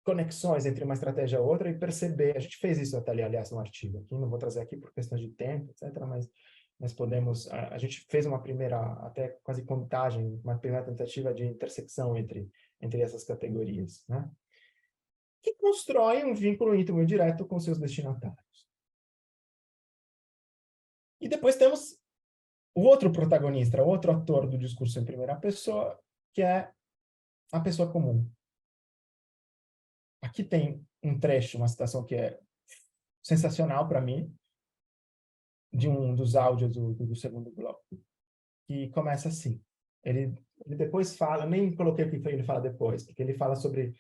conexões entre uma estratégia e outra e perceber, a gente fez isso até, aliás, no artigo aqui, não vou trazer aqui por questões de tempo, etc., mas podemos, a gente fez uma primeira, até quase contagem, uma primeira tentativa de intersecção entre essas categorias, né? Que constrói um vínculo íntimo e direto com seus destinatários. E depois temos o outro protagonista, o outro ator do discurso em primeira pessoa, que é a pessoa comum. Aqui tem um trecho, uma citação que é sensacional para mim, de um dos áudios do segundo bloco, que começa assim. Ele depois fala, nem coloquei o que ele fala depois, porque ele fala sobre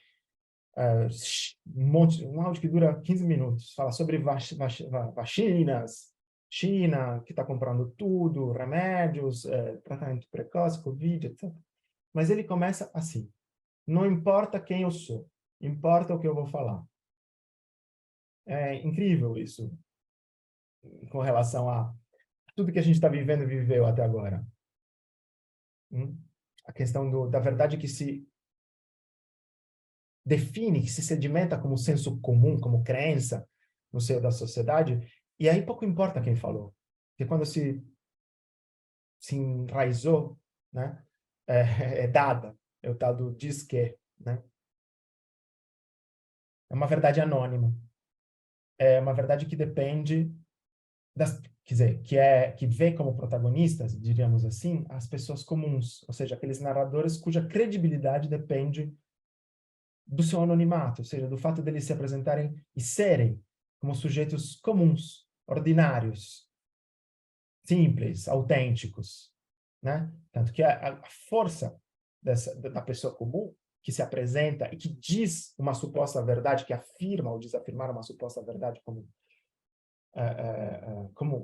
um áudio que dura 15 minutos, fala sobre vacinas, China, que está comprando tudo, remédios, tratamento precoce, Covid, etc. Mas ele começa assim: não importa quem eu sou, importa o que eu vou falar. É incrível isso, com relação a tudo que a gente está vivendo e viveu até agora. A questão da verdade que se define, que se sedimenta como senso comum, como crença no seio da sociedade, e aí pouco importa quem falou. Porque quando se enraizou, né, é dada, é o tal do diz que, né? É uma verdade anônima. É uma verdade que depende quer dizer, que vê como protagonistas, diríamos assim, as pessoas comuns, ou seja, aqueles narradores cuja credibilidade depende do seu anonimato, ou seja, do fato deles se apresentarem e serem como sujeitos comuns, ordinários, simples, autênticos, né? Tanto que a força da pessoa comum que se apresenta e que diz uma suposta verdade, que afirma ou desafirmar uma suposta verdade como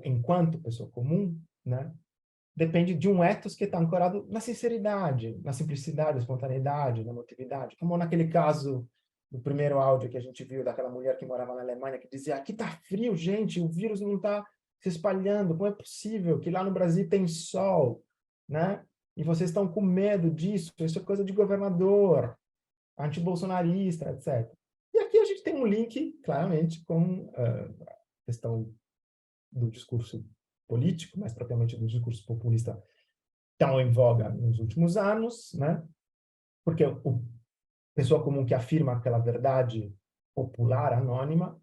enquanto pessoa comum, né? Depende de um ethos que está ancorado na sinceridade, na simplicidade, na espontaneidade, na emotividade. Como naquele caso do primeiro áudio que a gente viu daquela mulher que morava na Alemanha, que dizia: aqui está frio, gente, o vírus não está se espalhando, como é possível que lá no Brasil tem sol, né? E vocês estão com medo disso, isso é coisa de governador, antibolsonarista, etc. E aqui a gente tem um link, claramente, com a questão do discurso político, mais propriamente do discurso populista tão em voga nos últimos anos, né? Porque o pessoa comum que afirma aquela verdade popular, anônima,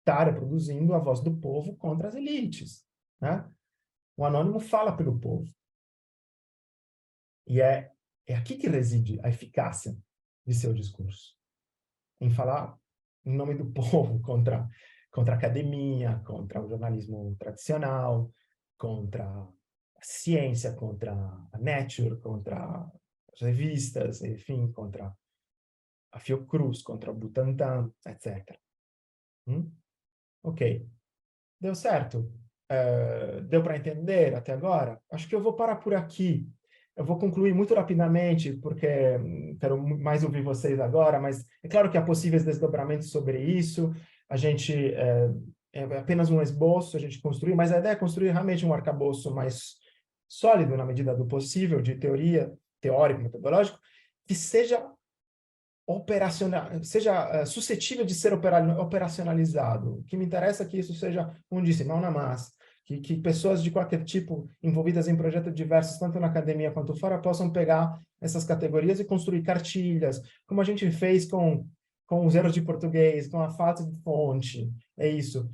está reproduzindo a voz do povo contra as elites, né? O anônimo fala pelo povo. E é aqui que reside a eficácia de seu discurso. Em falar em nome do povo contra a academia, contra o jornalismo tradicional, contra a ciência, contra a Nature, contra as revistas, enfim, contra a Fiocruz, contra o Butantan, etc. Ok. Deu certo? Deu para entender até agora? Acho que eu vou parar por aqui. Eu vou concluir muito rapidamente, porque quero mais ouvir vocês agora, mas é claro que há possíveis desdobramentos sobre isso. A gente é apenas um esboço, a gente construir, mas a ideia é construir realmente um arcabouço mais sólido, na medida do possível, de teoria, teórico, metodológico, que seja operacional, seja suscetível de ser operacionalizado. O que me interessa é que isso seja, como disse, mão na massa, que pessoas de qualquer tipo envolvidas em projetos diversos, tanto na academia quanto fora, possam pegar essas categorias e construir cartilhas, como a gente fez com os erros de português, com a falta de fonte, é isso.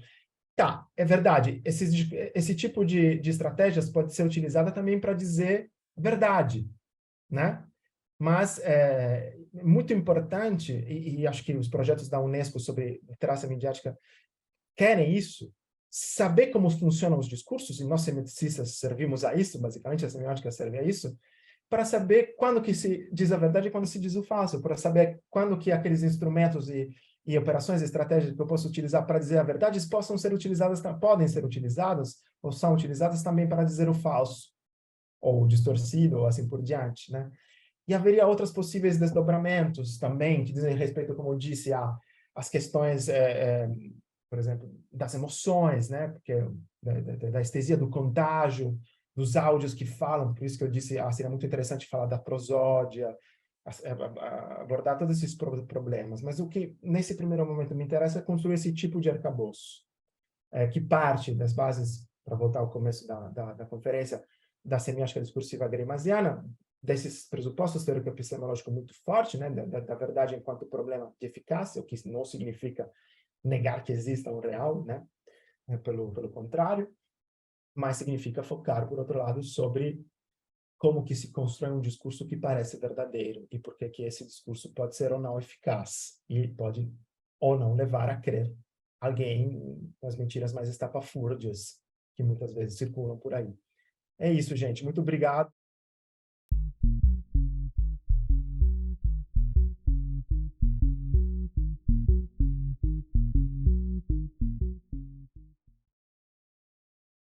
Tá, é verdade, esse tipo de estratégias pode ser utilizada também para dizer verdade, né? Mas é muito importante, e acho que os projetos da Unesco sobre literacia midiática querem isso, saber como funcionam os discursos, e nós semioticistas servimos a isso, basicamente a semiótica serve a isso, para saber quando que se diz a verdade e quando se diz o falso, para saber quando que aqueles instrumentos e operações estratégicas que eu posso utilizar para dizer a verdade possam ser utilizadas, podem ser utilizadas, ou são utilizadas também para dizer o falso, ou distorcido, ou assim por diante, né? E haveria outros possíveis desdobramentos também, que dizem respeito, como eu disse, às questões, por exemplo, das emoções, né? Porque da estesia do contágio, dos áudios que falam, por isso que eu disse, seria muito interessante falar da prosódia, abordar todos esses problemas. Mas o que, nesse primeiro momento, me interessa é construir esse tipo de arcabouço, que parte das bases, para voltar ao começo da conferência, da semiótica discursiva gramsciana, desses pressupostos teórico-epistemológicos muito forte, né, da verdade enquanto problema de eficácia, o que não significa negar que exista um real, né, pelo contrário, mas significa focar, por outro lado, sobre como que se constrói um discurso que parece verdadeiro e por que esse discurso pode ser ou não eficaz e pode ou não levar a crer alguém com as mentiras mais estapafúrdias que muitas vezes circulam por aí. É isso, gente. Muito obrigado.